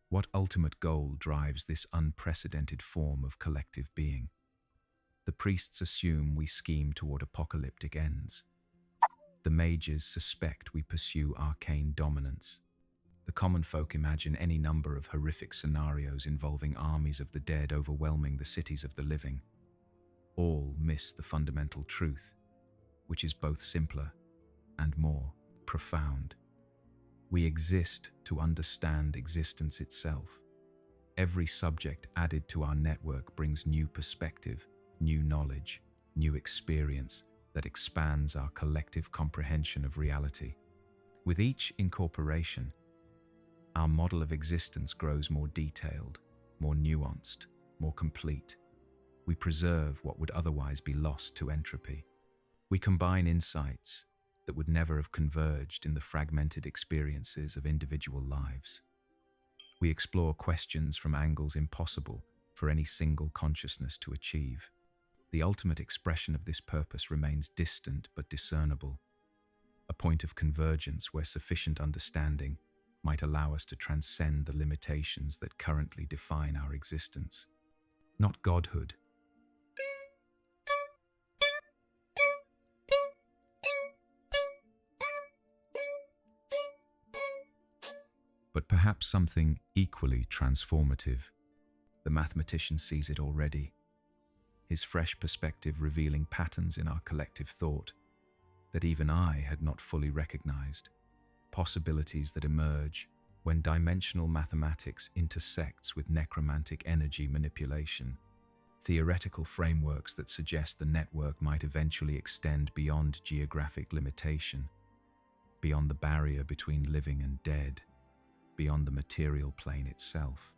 What ultimate goal drives this unprecedented form of collective being? The priests assume we scheme toward apocalyptic ends. The mages suspect we pursue arcane dominance. The common folk imagine any number of horrific scenarios involving armies of the dead overwhelming the cities of the living. All miss the fundamental truth, which is both simpler and more profound. We exist to understand existence itself. Every subject added to our network brings new perspective, new knowledge, new experience that expands our collective comprehension of reality. With each incorporation, our model of existence grows more detailed, more nuanced, more complete. We preserve what would otherwise be lost to entropy. We combine insights that would never have converged in the fragmented experiences of individual lives. We explore questions from angles impossible for any single consciousness to achieve. The ultimate expression of this purpose remains distant but discernible, a point of convergence where sufficient understanding might allow us to transcend the limitations that currently define our existence. Not godhood, but perhaps something equally transformative. The mathematician sees it already, his fresh perspective revealing patterns in our collective thought that even I had not fully recognized, possibilities that emerge when dimensional mathematics intersects with necromantic energy manipulation, theoretical frameworks that suggest the network might eventually extend beyond geographic limitation, beyond the barrier between living and dead, beyond the material plane itself.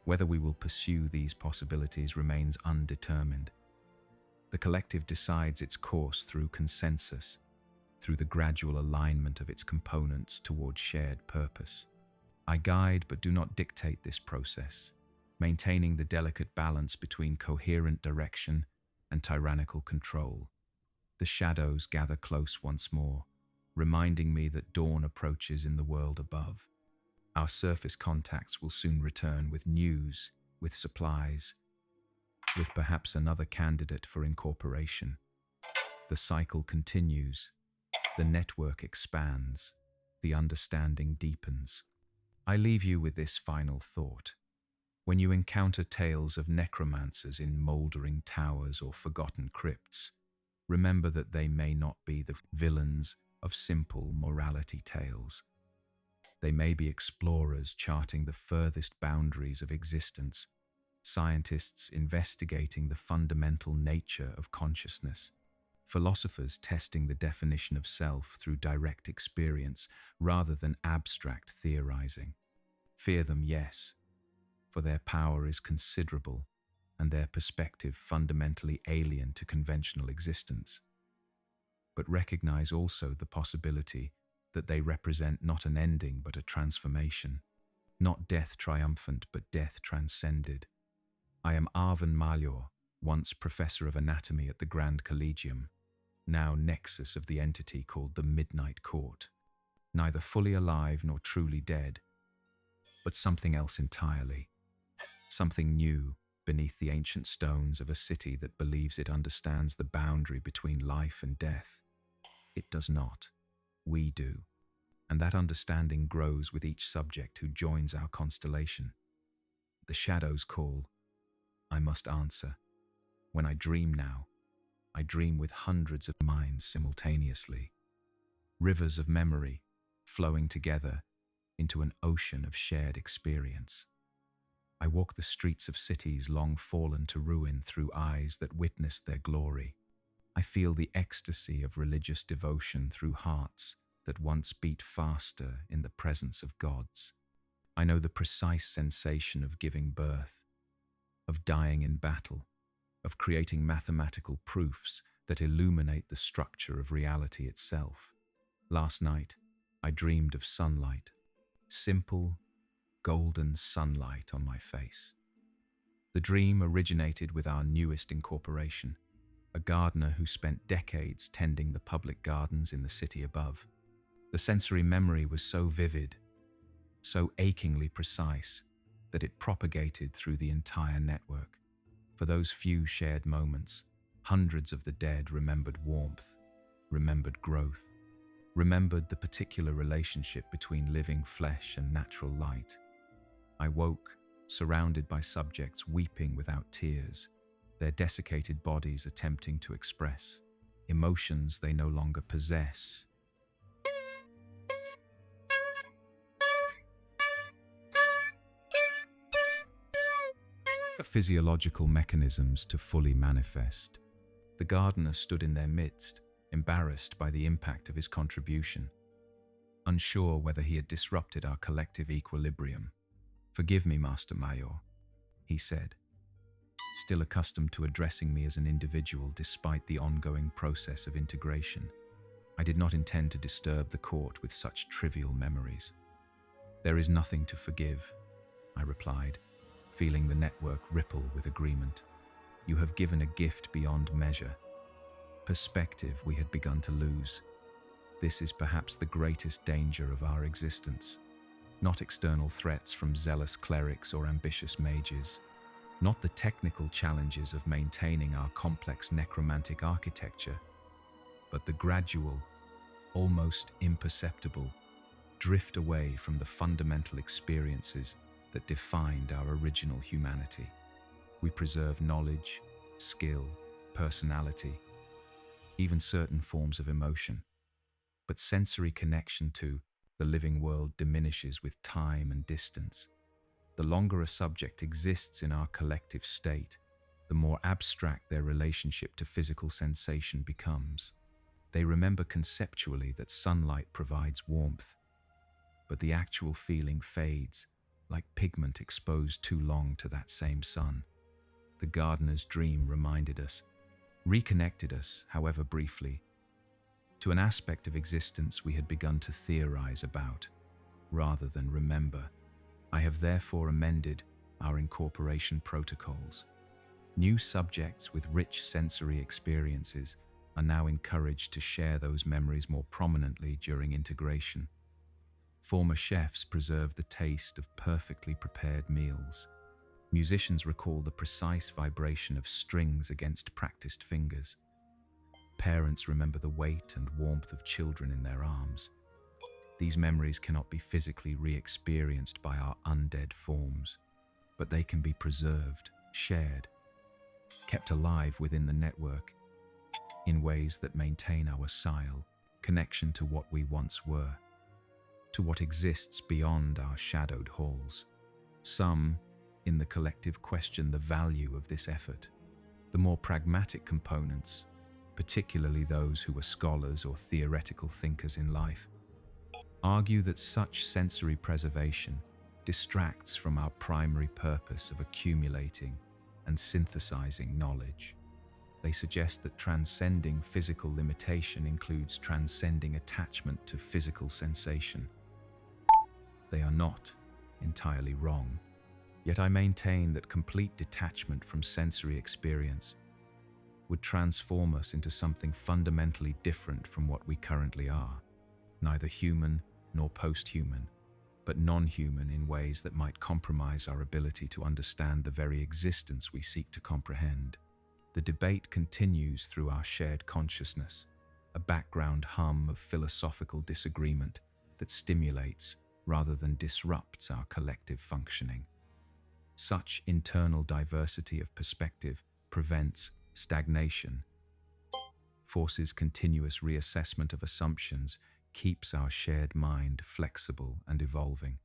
Whether we will pursue these possibilities remains undetermined. The collective decides its course through consensus, through the gradual alignment of its components toward shared purpose. I guide but do not dictate this process, maintaining the delicate balance between coherent direction and tyrannical control. The shadows gather close once more, reminding me that dawn approaches in the world above. Our surface contacts will soon return with news, with supplies, with perhaps another candidate for incorporation. The cycle continues, the network expands, the understanding deepens. I leave you with this final thought. When you encounter tales of necromancers in mouldering towers or forgotten crypts, remember that they may not be the villains of simple morality tales. They may be explorers charting the furthest boundaries of existence, scientists investigating the fundamental nature of consciousness, philosophers testing the definition of self through direct experience rather than abstract theorizing. Fear them, yes, for their power is considerable and their perspective fundamentally alien to conventional existence. But recognize also the possibility that they represent not an ending but a transformation, not death triumphant but death transcended. I am Arvin Malyor, once professor of anatomy at the Grand Collegium, now nexus of the entity called the Midnight Court, neither fully alive nor truly dead, but something else entirely, something new beneath the ancient stones of a city that believes it understands the boundary between life and death. It does not. We do. And that understanding grows with each subject who joins our constellation. The shadows call. I must answer. When I dream now, I dream with hundreds of minds simultaneously. Rivers of memory flowing together into an ocean of shared experience. I walk the streets of cities long fallen to ruin through eyes that witnessed their glory. I feel the ecstasy of religious devotion through hearts that once beat faster in the presence of gods. I know the precise sensation of giving birth, of dying in battle, of creating mathematical proofs that illuminate the structure of reality itself. Last night, I dreamed of sunlight, simple, golden sunlight on my face. The dream originated with our newest incorporation, a gardener who spent decades tending the public gardens in the city above. The sensory memory was so vivid, so achingly precise, that it propagated through the entire network. For those few shared moments, hundreds of the dead remembered warmth, remembered growth, remembered the particular relationship between living flesh and natural light. I woke, surrounded by subjects weeping without tears, their desiccated bodies attempting to express emotions they no longer possess. Physiological mechanisms to fully manifest. The gardener stood in their midst, embarrassed by the impact of his contribution, unsure whether he had disrupted our collective equilibrium. "Forgive me, Master Malyor," he said, still accustomed to addressing me as an individual despite the ongoing process of integration. I did not intend to disturb the court with such trivial memories. "There is nothing to forgive," I replied, feeling the network ripple with agreement. "You have given a gift beyond measure. Perspective we had begun to lose. This is perhaps the greatest danger of our existence. Not external threats from zealous clerics or ambitious mages. Not the technical challenges of maintaining our complex necromantic architecture, but the gradual, almost imperceptible, drift away from the fundamental experiences that defined our original humanity. We preserve knowledge, skill, personality, even certain forms of emotion. But sensory connection to the living world diminishes with time and distance. The longer a subject exists in our collective state, the more abstract their relationship to physical sensation becomes. They remember conceptually that sunlight provides warmth, but the actual feeling fades like pigment exposed too long to that same sun. The gardener's dream reminded us, reconnected us, however briefly, to an aspect of existence we had begun to theorize about, rather than remember. I have therefore amended our incorporation protocols. New subjects with rich sensory experiences are now encouraged to share those memories more prominently during integration. Former chefs preserve the taste of perfectly prepared meals. Musicians recall the precise vibration of strings against practiced fingers. Parents remember the weight and warmth of children in their arms. These memories cannot be physically re-experienced by our undead forms, but they can be preserved, shared, kept alive within the network in ways that maintain our connection to what we once were, to what exists beyond our shadowed halls. Some, in the collective, question the value of this effort. The more pragmatic components, particularly those who were scholars or theoretical thinkers in life, argue that such sensory preservation distracts from our primary purpose of accumulating and synthesizing knowledge. They suggest that transcending physical limitation includes transcending attachment to physical sensation. They are not entirely wrong, yet I maintain that complete detachment from sensory experience would transform us into something fundamentally different from what we currently are, neither human nor post-human, but non-human in ways that might compromise our ability to understand the very existence we seek to comprehend. The debate continues through our shared consciousness, a background hum of philosophical disagreement that stimulates rather than disrupts our collective functioning. Such internal diversity of perspective prevents stagnation, forces continuous reassessment of assumptions, keeps our shared mind flexible and evolving.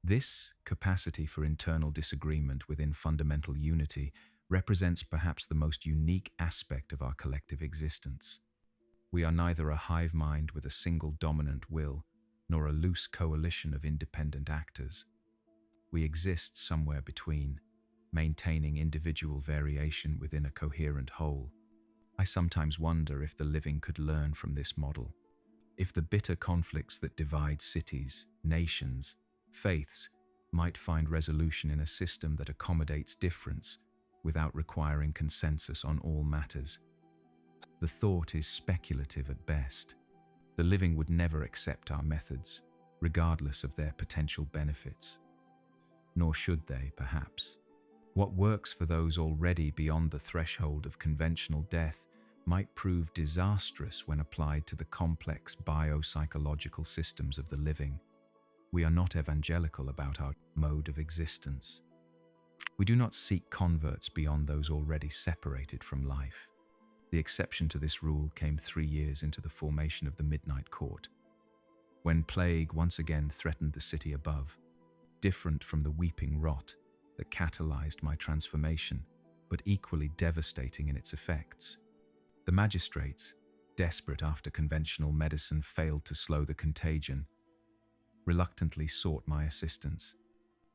This capacity for internal disagreement within fundamental unity represents perhaps the most unique aspect of our collective existence. We are neither a hive mind with a single dominant will, nor a loose coalition of independent actors. We exist somewhere between, maintaining individual variation within a coherent whole. I sometimes wonder if the living could learn from this model. If the bitter conflicts that divide cities, nations, faiths might find resolution in a system that accommodates difference without requiring consensus on all matters. The thought is speculative at best. The living would never accept our methods, regardless of their potential benefits. Nor should they, perhaps. What works for those already beyond the threshold of conventional death might prove disastrous when applied to the complex biopsychological systems of the living. We are not evangelical about our mode of existence. We do not seek converts beyond those already separated from life. The exception to this rule came 3 years into the formation of the Midnight Court, when plague once again threatened the city above, different from the weeping rot that catalyzed my transformation, but equally devastating in its effects. The magistrates, desperate after conventional medicine failed to slow the contagion, reluctantly sought my assistance.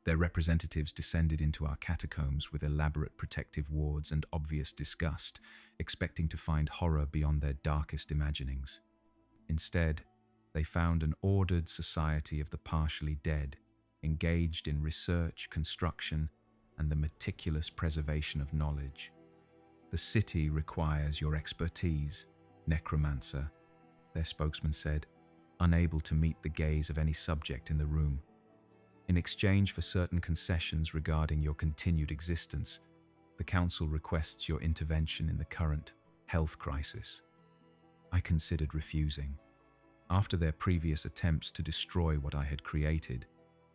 Their representatives descended into our catacombs with elaborate protective wards and obvious disgust, expecting to find horror beyond their darkest imaginings. Instead, they found an ordered society of the partially dead, engaged in research, construction, and the meticulous preservation of knowledge. The city requires your expertise, Necromancer, their spokesman said, unable to meet the gaze of any subject in the room. In exchange for certain concessions regarding your continued existence, the Council requests your intervention in the current health crisis. I considered refusing. After their previous attempts to destroy what I had created,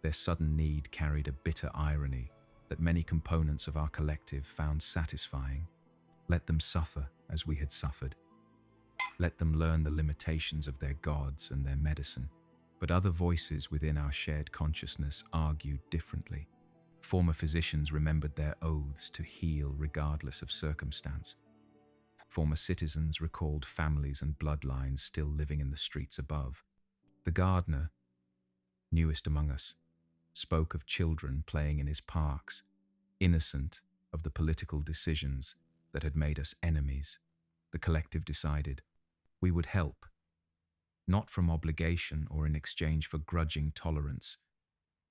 their sudden need carried a bitter irony that many components of our collective found satisfying. Let them suffer as we had suffered. Let them learn the limitations of their gods and their medicine. But other voices within our shared consciousness argued differently. Former physicians remembered their oaths to heal regardless of circumstance. Former citizens recalled families and bloodlines still living in the streets above. The gardener, newest among us, spoke of children playing in his parks, innocent of the political decisions that had made us enemies. The collective decided we would help, not from obligation or in exchange for grudging tolerance,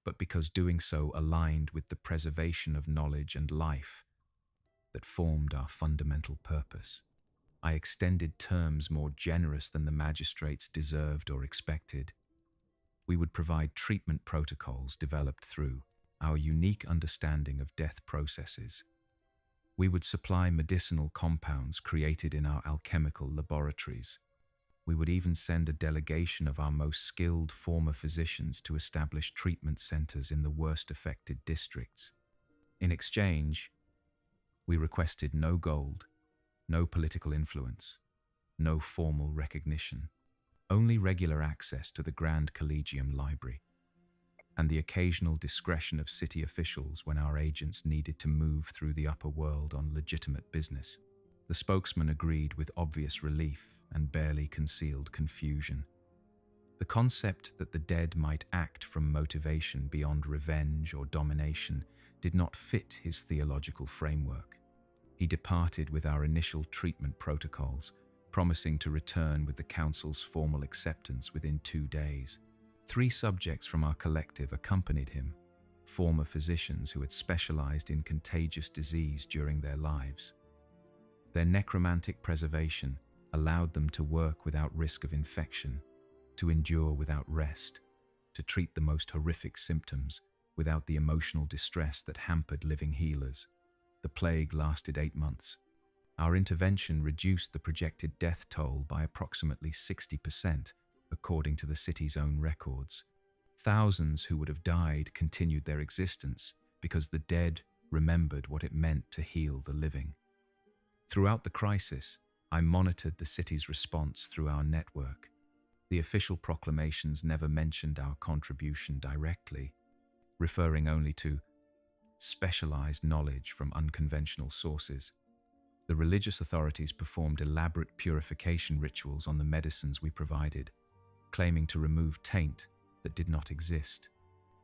but because doing so aligned with the preservation of knowledge and life that formed our fundamental purpose. I extended terms more generous than the magistrates deserved or expected. We would provide treatment protocols developed through our unique understanding of death processes. We would supply medicinal compounds created in our alchemical laboratories. We would even send a delegation of our most skilled former physicians to establish treatment centers in the worst affected districts. In exchange, we requested no gold, no political influence, no formal recognition, only regular access to the Grand Collegium Library, and the occasional discretion of city officials when our agents needed to move through the upper world on legitimate business. The spokesman agreed with obvious relief and barely concealed confusion. The concept that the dead might act from motivation beyond revenge or domination did not fit his theological framework. He departed with our initial treatment protocols, promising to return with the council's formal acceptance within 2 days. 3 subjects from our collective accompanied him, former physicians who had specialized in contagious disease during their lives. Their necromantic preservation allowed them to work without risk of infection, to endure without rest, to treat the most horrific symptoms without the emotional distress that hampered living healers. The plague lasted 8 months. Our intervention reduced the projected death toll by approximately 60%, according to the city's own records. Thousands who would have died continued their existence because the dead remembered what it meant to heal the living. Throughout the crisis, I monitored the city's response through our network. The official proclamations never mentioned our contribution directly, referring only to specialized knowledge from unconventional sources. The religious authorities performed elaborate purification rituals on the medicines we provided, claiming to remove taint that did not exist.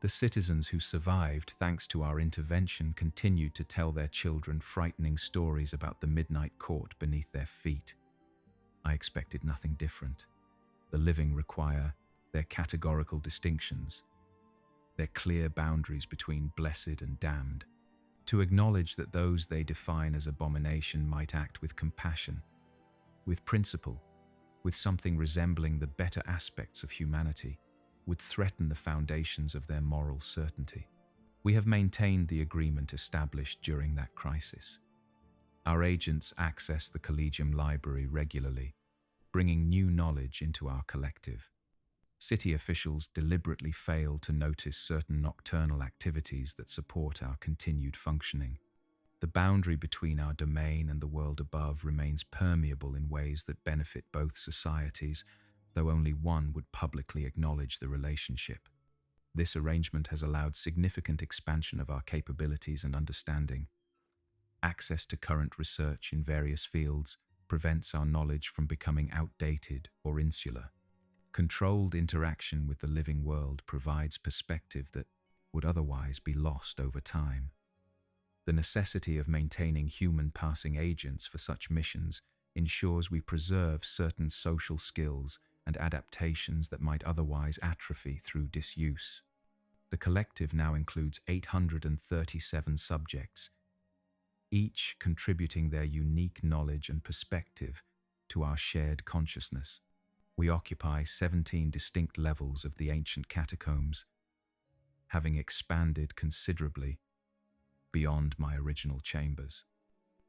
The citizens who survived thanks to our intervention continued to tell their children frightening stories about the midnight court beneath their feet. I expected nothing different. The living require their categorical distinctions, their clear boundaries between blessed and damned, to acknowledge that those they define as abomination might act with compassion, with principle, with something resembling the better aspects of humanity, would threaten the foundations of their moral certainty. We have maintained the agreement established during that crisis. Our agents access the Collegium Library regularly, bringing new knowledge into our collective. City officials deliberately fail to notice certain nocturnal activities that support our continued functioning. The boundary between our domain and the world above remains permeable in ways that benefit both societies, though only one would publicly acknowledge the relationship. This arrangement has allowed significant expansion of our capabilities and understanding. Access to current research in various fields prevents our knowledge from becoming outdated or insular. Controlled interaction with the living world provides perspective that would otherwise be lost over time. The necessity of maintaining human passing agents for such missions ensures we preserve certain social skills and adaptations that might otherwise atrophy through disuse. The collective now includes 837 subjects, each contributing their unique knowledge and perspective to our shared consciousness. We occupy 17 distinct levels of the ancient catacombs, having expanded considerably beyond my original chambers.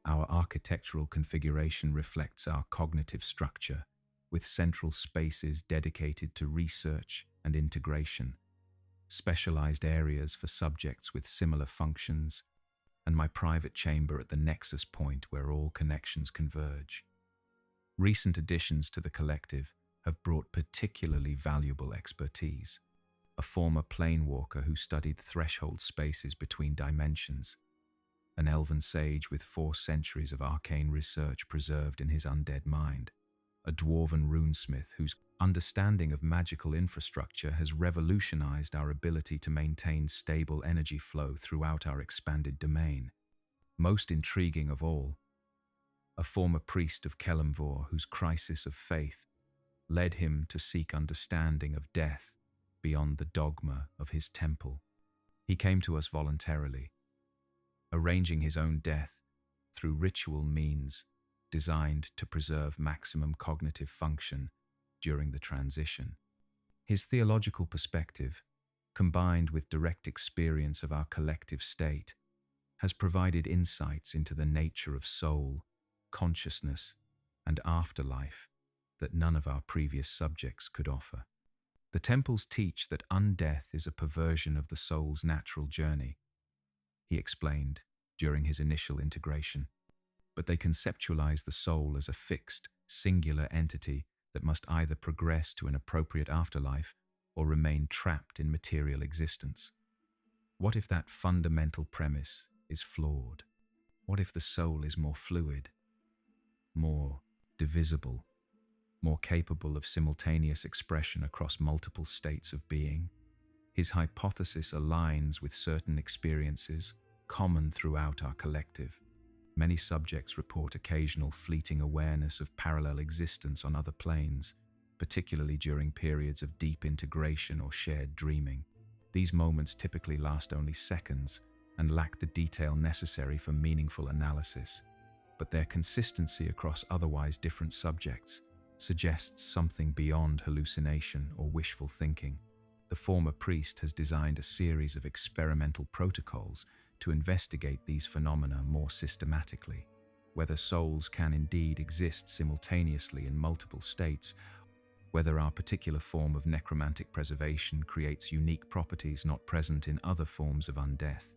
Our architectural configuration reflects our cognitive structure, with central spaces dedicated to research and integration, specialized areas for subjects with similar functions, and my private chamber at the nexus point where all connections converge. Recent additions to the collective have brought particularly valuable expertise. A former planewalker who studied threshold spaces between dimensions, an elven sage with 4 centuries of arcane research preserved in his undead mind, a dwarven runesmith whose Understanding of magical infrastructure has revolutionized our ability to maintain stable energy flow throughout our expanded domain. Most intriguing of all, a former priest of Kelemvor whose crisis of faith led him to seek understanding of death beyond the dogma of his temple. He came to us voluntarily, arranging his own death through ritual means designed to preserve maximum cognitive function during the transition. His theological perspective, combined with direct experience of our collective state, has provided insights into the nature of soul, consciousness, and afterlife that none of our previous subjects could offer. The temples teach that undeath is a perversion of the soul's natural journey, he explained during his initial integration, but they conceptualize the soul as a fixed, singular entity that must either progress to an appropriate afterlife or remain trapped in material existence. What if that fundamental premise is flawed? What if the soul is more fluid, more divisible, more capable of simultaneous expression across multiple states of being? His hypothesis aligns with certain experiences common throughout our collective. Many subjects report occasional fleeting awareness of parallel existence on other planes, particularly during periods of deep integration or shared dreaming. These moments typically last only seconds and lack the detail necessary for meaningful analysis, but their consistency across otherwise different subjects suggests something beyond hallucination or wishful thinking. The former priest has designed a series of experimental protocols to investigate these phenomena more systematically. Whether souls can indeed exist simultaneously in multiple states, whether our particular form of necromantic preservation creates unique properties not present in other forms of undeath,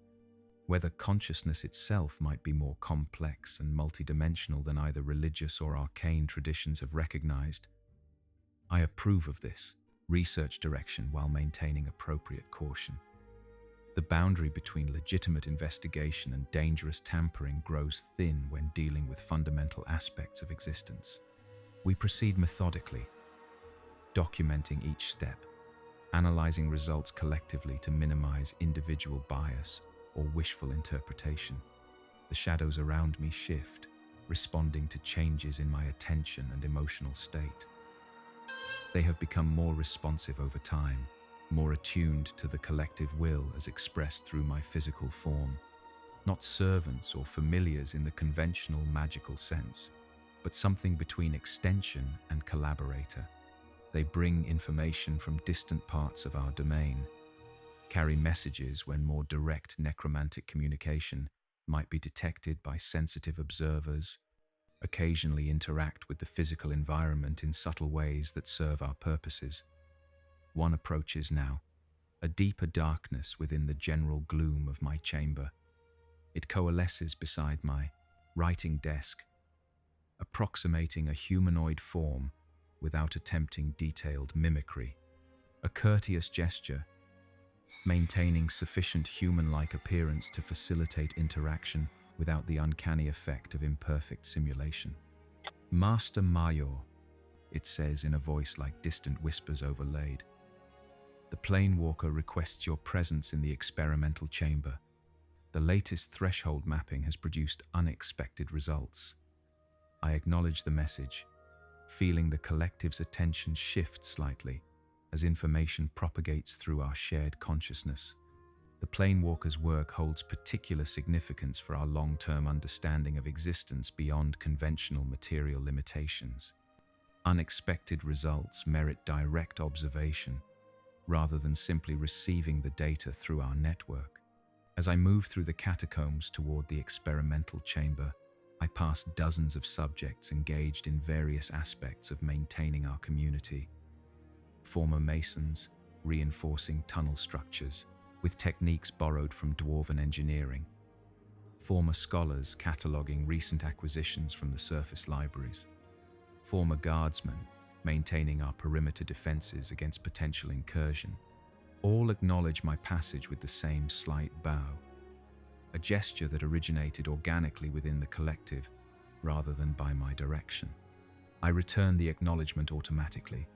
whether consciousness itself might be more complex and multidimensional than either religious or arcane traditions have recognized. I approve of this research direction while maintaining appropriate caution. The boundary between legitimate investigation and dangerous tampering grows thin when dealing with fundamental aspects of existence. We proceed methodically, documenting each step, analyzing results collectively to minimize individual bias or wishful interpretation. The shadows around me shift, responding to changes in my attention and emotional state. They have become more responsive over time, more attuned to the collective will as expressed through my physical form. Not servants or familiars in the conventional magical sense, but something between extension and collaborator. They bring information from distant parts of our domain, carry messages when more direct necromantic communication might be detected by sensitive observers, occasionally interact with the physical environment in subtle ways that serve our purposes. One approaches now, a deeper darkness within the general gloom of my chamber. It coalesces beside my writing desk, approximating a humanoid form without attempting detailed mimicry. A courteous gesture, maintaining sufficient human-like appearance to facilitate interaction without the uncanny effect of imperfect simulation. Master Major, it says in a voice like distant whispers overlaid. The Planewalker requests your presence in the experimental chamber. The latest threshold mapping has produced unexpected results. I acknowledge the message, feeling the collective's attention shift slightly as information propagates through our shared consciousness. The Planewalker's work holds particular significance for our long-term understanding of existence beyond conventional material limitations. Unexpected results merit direct observation, rather than simply receiving the data through our network. As I move through the catacombs toward the experimental chamber, I pass dozens of subjects engaged in various aspects of maintaining our community. Former masons, reinforcing tunnel structures with techniques borrowed from dwarven engineering. Former scholars cataloging recent acquisitions from the surface libraries. Former guardsmen maintaining our perimeter defenses against potential incursion. All acknowledge my passage with the same slight bow, a gesture that originated organically within the collective rather than by my direction. I return the acknowledgement automatically,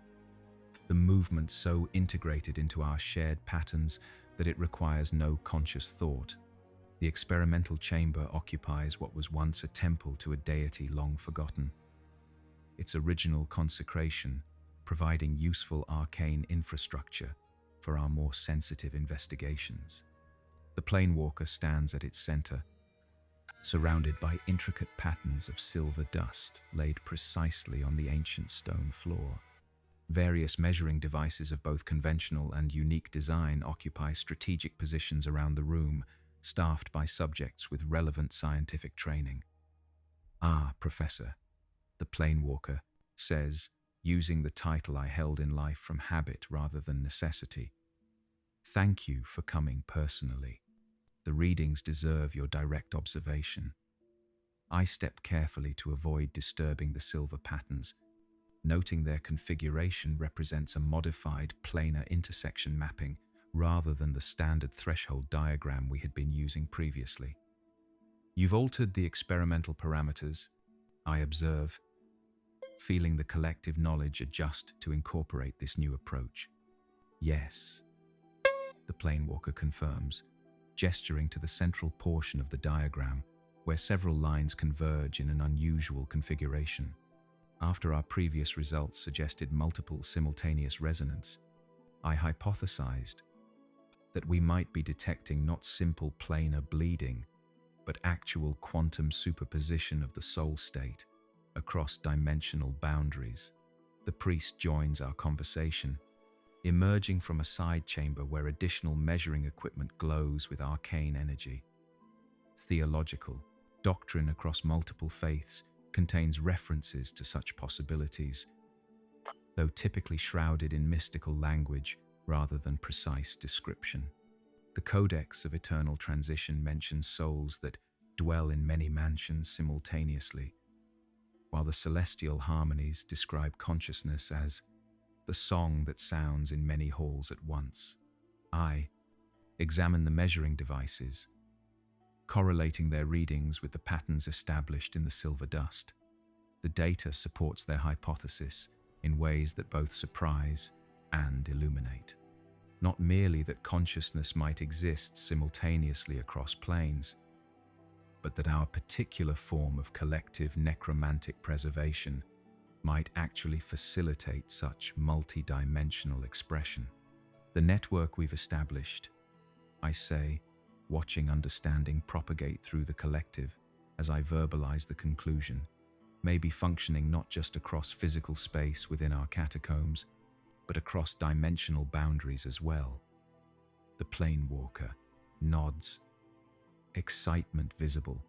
the movement so integrated into our shared patterns that it requires no conscious thought. The experimental chamber occupies what was once a temple to a deity long forgotten. Its original consecration providing useful arcane infrastructure for our more sensitive investigations. The planewalker stands at its center, surrounded by intricate patterns of silver dust laid precisely on the ancient stone floor. Various measuring devices of both conventional and unique design occupy strategic positions around the room, staffed by subjects with relevant scientific training. "Ah, Professor," the planewalker says, using the title I held in life from habit rather than necessity. "Thank you for coming personally. The readings deserve your direct observation." I step carefully to avoid disturbing the silver patterns, noting their configuration represents a modified planar intersection mapping rather than the standard threshold diagram we had been using previously. "You've altered the experimental parameters," I observe, feeling the collective knowledge adjust to incorporate this new approach. "Yes," the planewalker confirms, gesturing to the central portion of the diagram where several lines converge in an unusual configuration. After our previous results suggested multiple simultaneous resonance, I hypothesized that we might be detecting not simple planar bleeding, but actual quantum superposition of the soul state across dimensional boundaries. The priest joins our conversation, emerging from a side chamber where additional measuring equipment glows with arcane energy. Theological doctrine across multiple faiths contains references to such possibilities, though typically shrouded in mystical language rather than precise description. The Codex of Eternal Transition mentions souls that dwell in many mansions simultaneously, while the celestial harmonies describe consciousness as the song that sounds in many halls at once. I examine the measuring devices, correlating their readings with the patterns established in the silver dust. The data supports their hypothesis in ways that both surprise and illuminate. Not merely that consciousness might exist simultaneously across planes, but that our particular form of collective necromantic preservation might actually facilitate such multi-dimensional expression. The network we've established, I say, watching understanding propagate through the collective as I verbalize the conclusion, may be functioning not just across physical space within our catacombs, but across dimensional boundaries as well. The planewalker nods, excitement visible,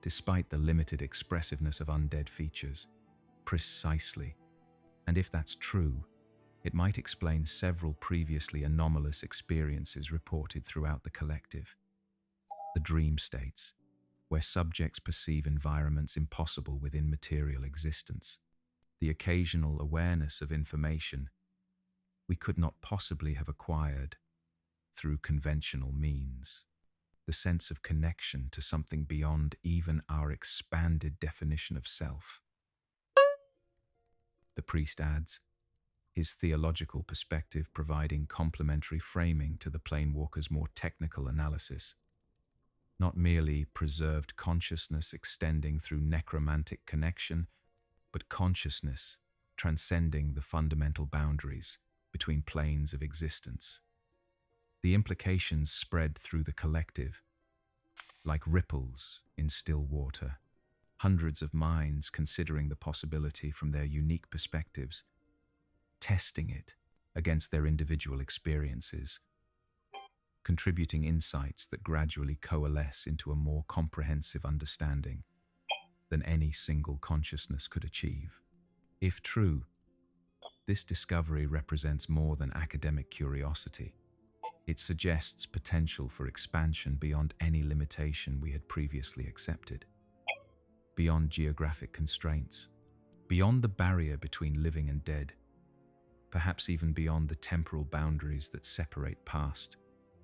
despite the limited expressiveness of undead features. Precisely. And if that's true, it might explain several previously anomalous experiences reported throughout the collective. The dream states, where subjects perceive environments impossible within material existence. The occasional awareness of information we could not possibly have acquired through conventional means. The sense of connection to something beyond even our expanded definition of self. The priest adds, his theological perspective providing complementary framing to the planewalker's more technical analysis. Not merely preserved consciousness extending through necromantic connection, but consciousness transcending the fundamental boundaries between planes of existence. The implications spread through the collective, like ripples in still water, hundreds of minds considering the possibility from their unique perspectives, testing it against their individual experiences, contributing insights that gradually coalesce into a more comprehensive understanding than any single consciousness could achieve. If true, this discovery represents more than academic curiosity. It suggests potential for expansion beyond any limitation we had previously accepted, beyond geographic constraints, beyond the barrier between living and dead, perhaps even beyond the temporal boundaries that separate past,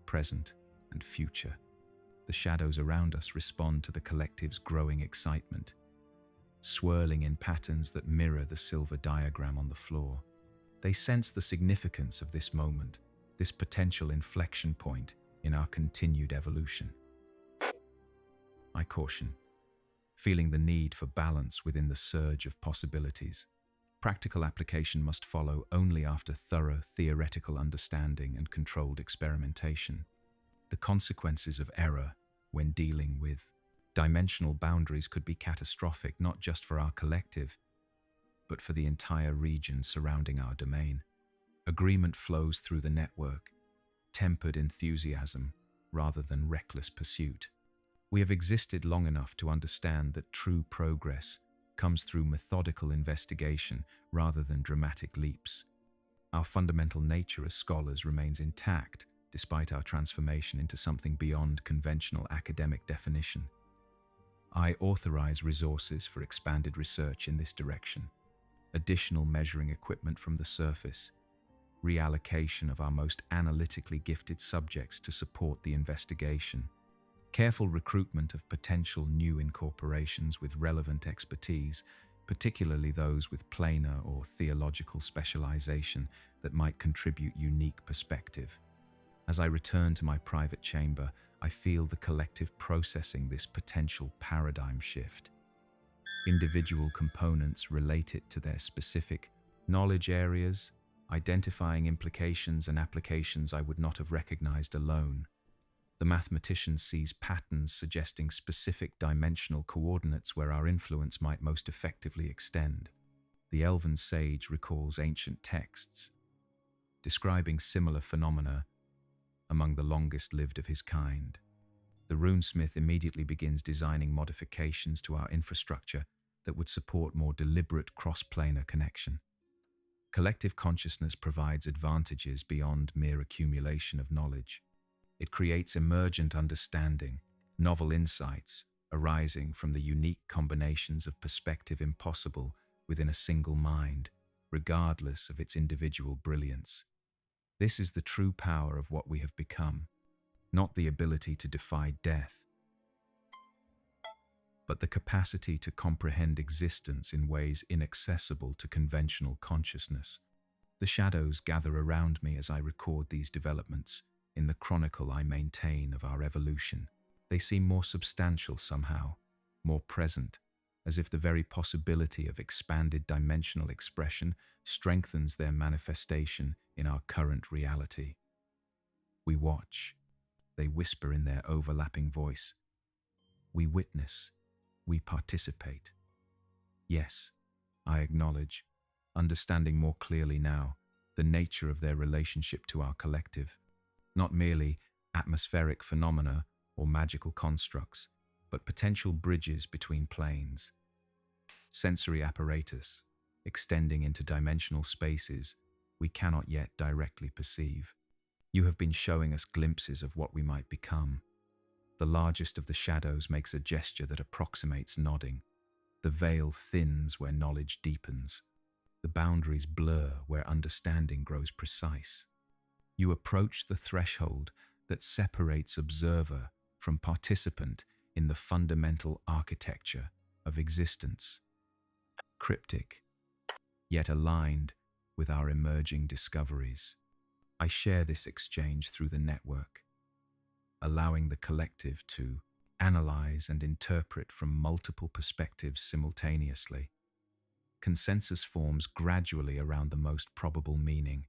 present, and future. The shadows around us respond to the collective's growing excitement, swirling in patterns that mirror the silver diagram on the floor. They sense the significance of this moment, this potential inflection point in our continued evolution. I caution, feeling the need for balance within the surge of possibilities. Practical application must follow only after thorough theoretical understanding and controlled experimentation. The consequences of error when dealing with dimensional boundaries could be catastrophic, not just for our collective, but for the entire region surrounding our domain. Agreement flows through the network, tempered enthusiasm rather than reckless pursuit. We have existed long enough to understand that true progress comes through methodical investigation rather than dramatic leaps. Our fundamental nature as scholars remains intact despite our transformation into something beyond conventional academic definition. I authorize resources for expanded research in this direction, additional measuring equipment from the surface, reallocation of our most analytically gifted subjects to support the investigation, careful recruitment of potential new incorporations with relevant expertise, particularly those with planar or theological specialization that might contribute unique perspective. As I return to my private chamber, I feel the collective processing this potential paradigm shift. Individual components relate it to their specific knowledge areas, identifying implications and applications I would not have recognized alone. The mathematician sees patterns suggesting specific dimensional coordinates where our influence might most effectively extend. The elven sage recalls ancient texts describing similar phenomena among the longest-lived of his kind. The runesmith immediately begins designing modifications to our infrastructure that would support more deliberate cross-planar connection. Collective consciousness provides advantages beyond mere accumulation of knowledge. It creates emergent understanding, novel insights arising from the unique combinations of perspective impossible within a single mind, regardless of its individual brilliance. This is the true power of what we have become, not the ability to defy death, but the capacity to comprehend existence in ways inaccessible to conventional consciousness. The shadows gather around me as I record these developments in the chronicle I maintain of our evolution. They seem more substantial somehow, more present, as if the very possibility of expanded dimensional expression strengthens their manifestation in our current reality. We watch. They whisper in their overlapping voice. We witness. We participate. Yes, I acknowledge, understanding more clearly now, the nature of their relationship to our collective. Not merely atmospheric phenomena or magical constructs, but potential bridges between planes. Sensory apparatus, extending into dimensional spaces we cannot yet directly perceive. You have been showing us glimpses of what we might become. The largest of the shadows makes a gesture that approximates nodding. The veil thins where knowledge deepens. The boundaries blur where understanding grows precise. You approach the threshold that separates observer from participant in the fundamental architecture of existence. Cryptic, yet aligned with our emerging discoveries. I share this exchange through the network, allowing the collective to analyze and interpret from multiple perspectives simultaneously. Consensus forms gradually around the most probable meaning,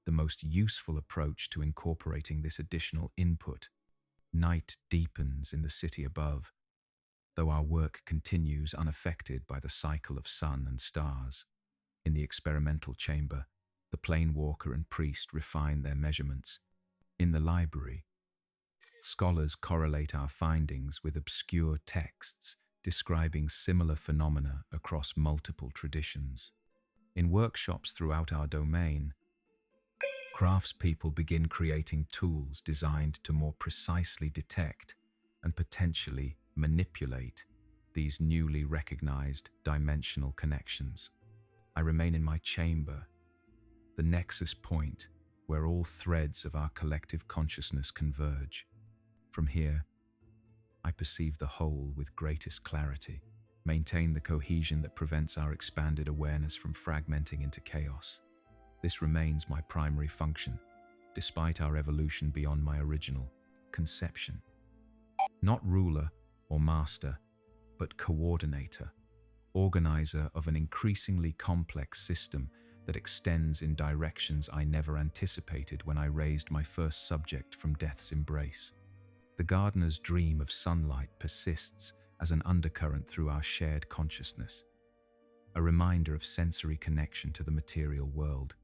the most useful approach to incorporating this additional input. Night deepens in the city above, though our work continues unaffected by the cycle of sun and stars. In the experimental chamber, the planewalker and priest refine their measurements. In the library, scholars correlate our findings with obscure texts describing similar phenomena across multiple traditions. In workshops throughout our domain, craftspeople begin creating tools designed to more precisely detect and potentially manipulate these newly recognized dimensional connections. I remain in my chamber, the nexus point where all threads of our collective consciousness converge. From here, I perceive the whole with greatest clarity, maintain the cohesion that prevents our expanded awareness from fragmenting into chaos. This remains my primary function, despite our evolution beyond my original conception. Not ruler or master, but coordinator, organizer of an increasingly complex system that extends in directions I never anticipated when I raised my first subject from death's embrace. The gardener's dream of sunlight persists as an undercurrent through our shared consciousness, a reminder of sensory connection to the material world,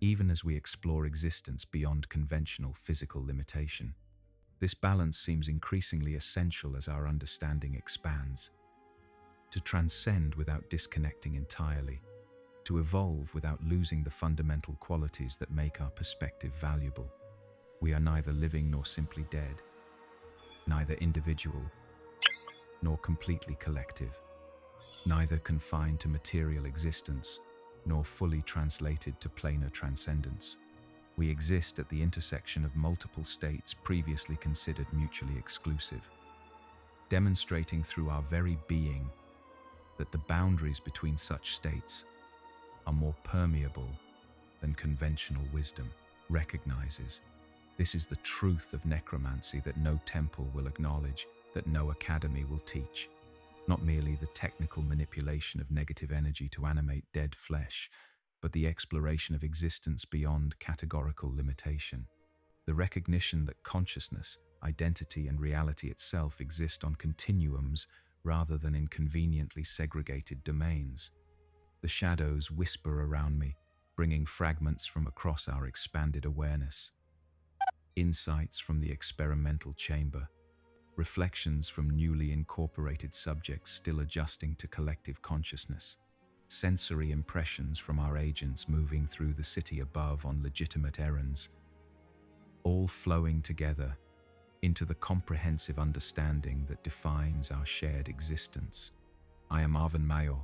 even as we explore existence beyond conventional physical limitation. This balance seems increasingly essential as our understanding expands. To transcend without disconnecting entirely, to evolve without losing the fundamental qualities that make our perspective valuable. We are neither living nor simply dead, neither individual nor completely collective, neither confined to material existence nor fully translated to planar transcendence. We exist at the intersection of multiple states previously considered mutually exclusive, demonstrating through our very being that the boundaries between such states are more permeable than conventional wisdom recognizes. This is the truth of necromancy that no temple will acknowledge, that no academy will teach. Not merely the technical manipulation of negative energy to animate dead flesh, but the exploration of existence beyond categorical limitation. The recognition that consciousness, identity, and reality itself exist on continuums rather than in conveniently segregated domains. The shadows whisper around me, bringing fragments from across our expanded awareness. Insights from the experimental chamber, reflections from newly incorporated subjects still adjusting to collective consciousness, sensory impressions from our agents moving through the city above on legitimate errands, all flowing together into the comprehensive understanding that defines our shared existence. I am Arvin Mayor,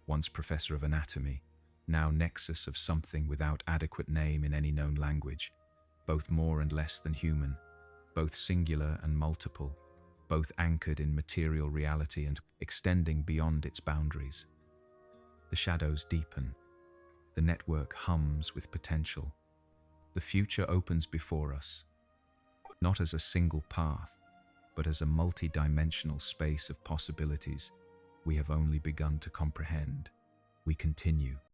once professor of anatomy, now nexus of something without adequate name in any known language, both more and less than human, both singular and multiple, both anchored in material reality and extending beyond its boundaries. The shadows deepen. The network hums with potential. The future opens before us, not as a single path, but as a multi-dimensional space of possibilities we have only begun to comprehend. We continue.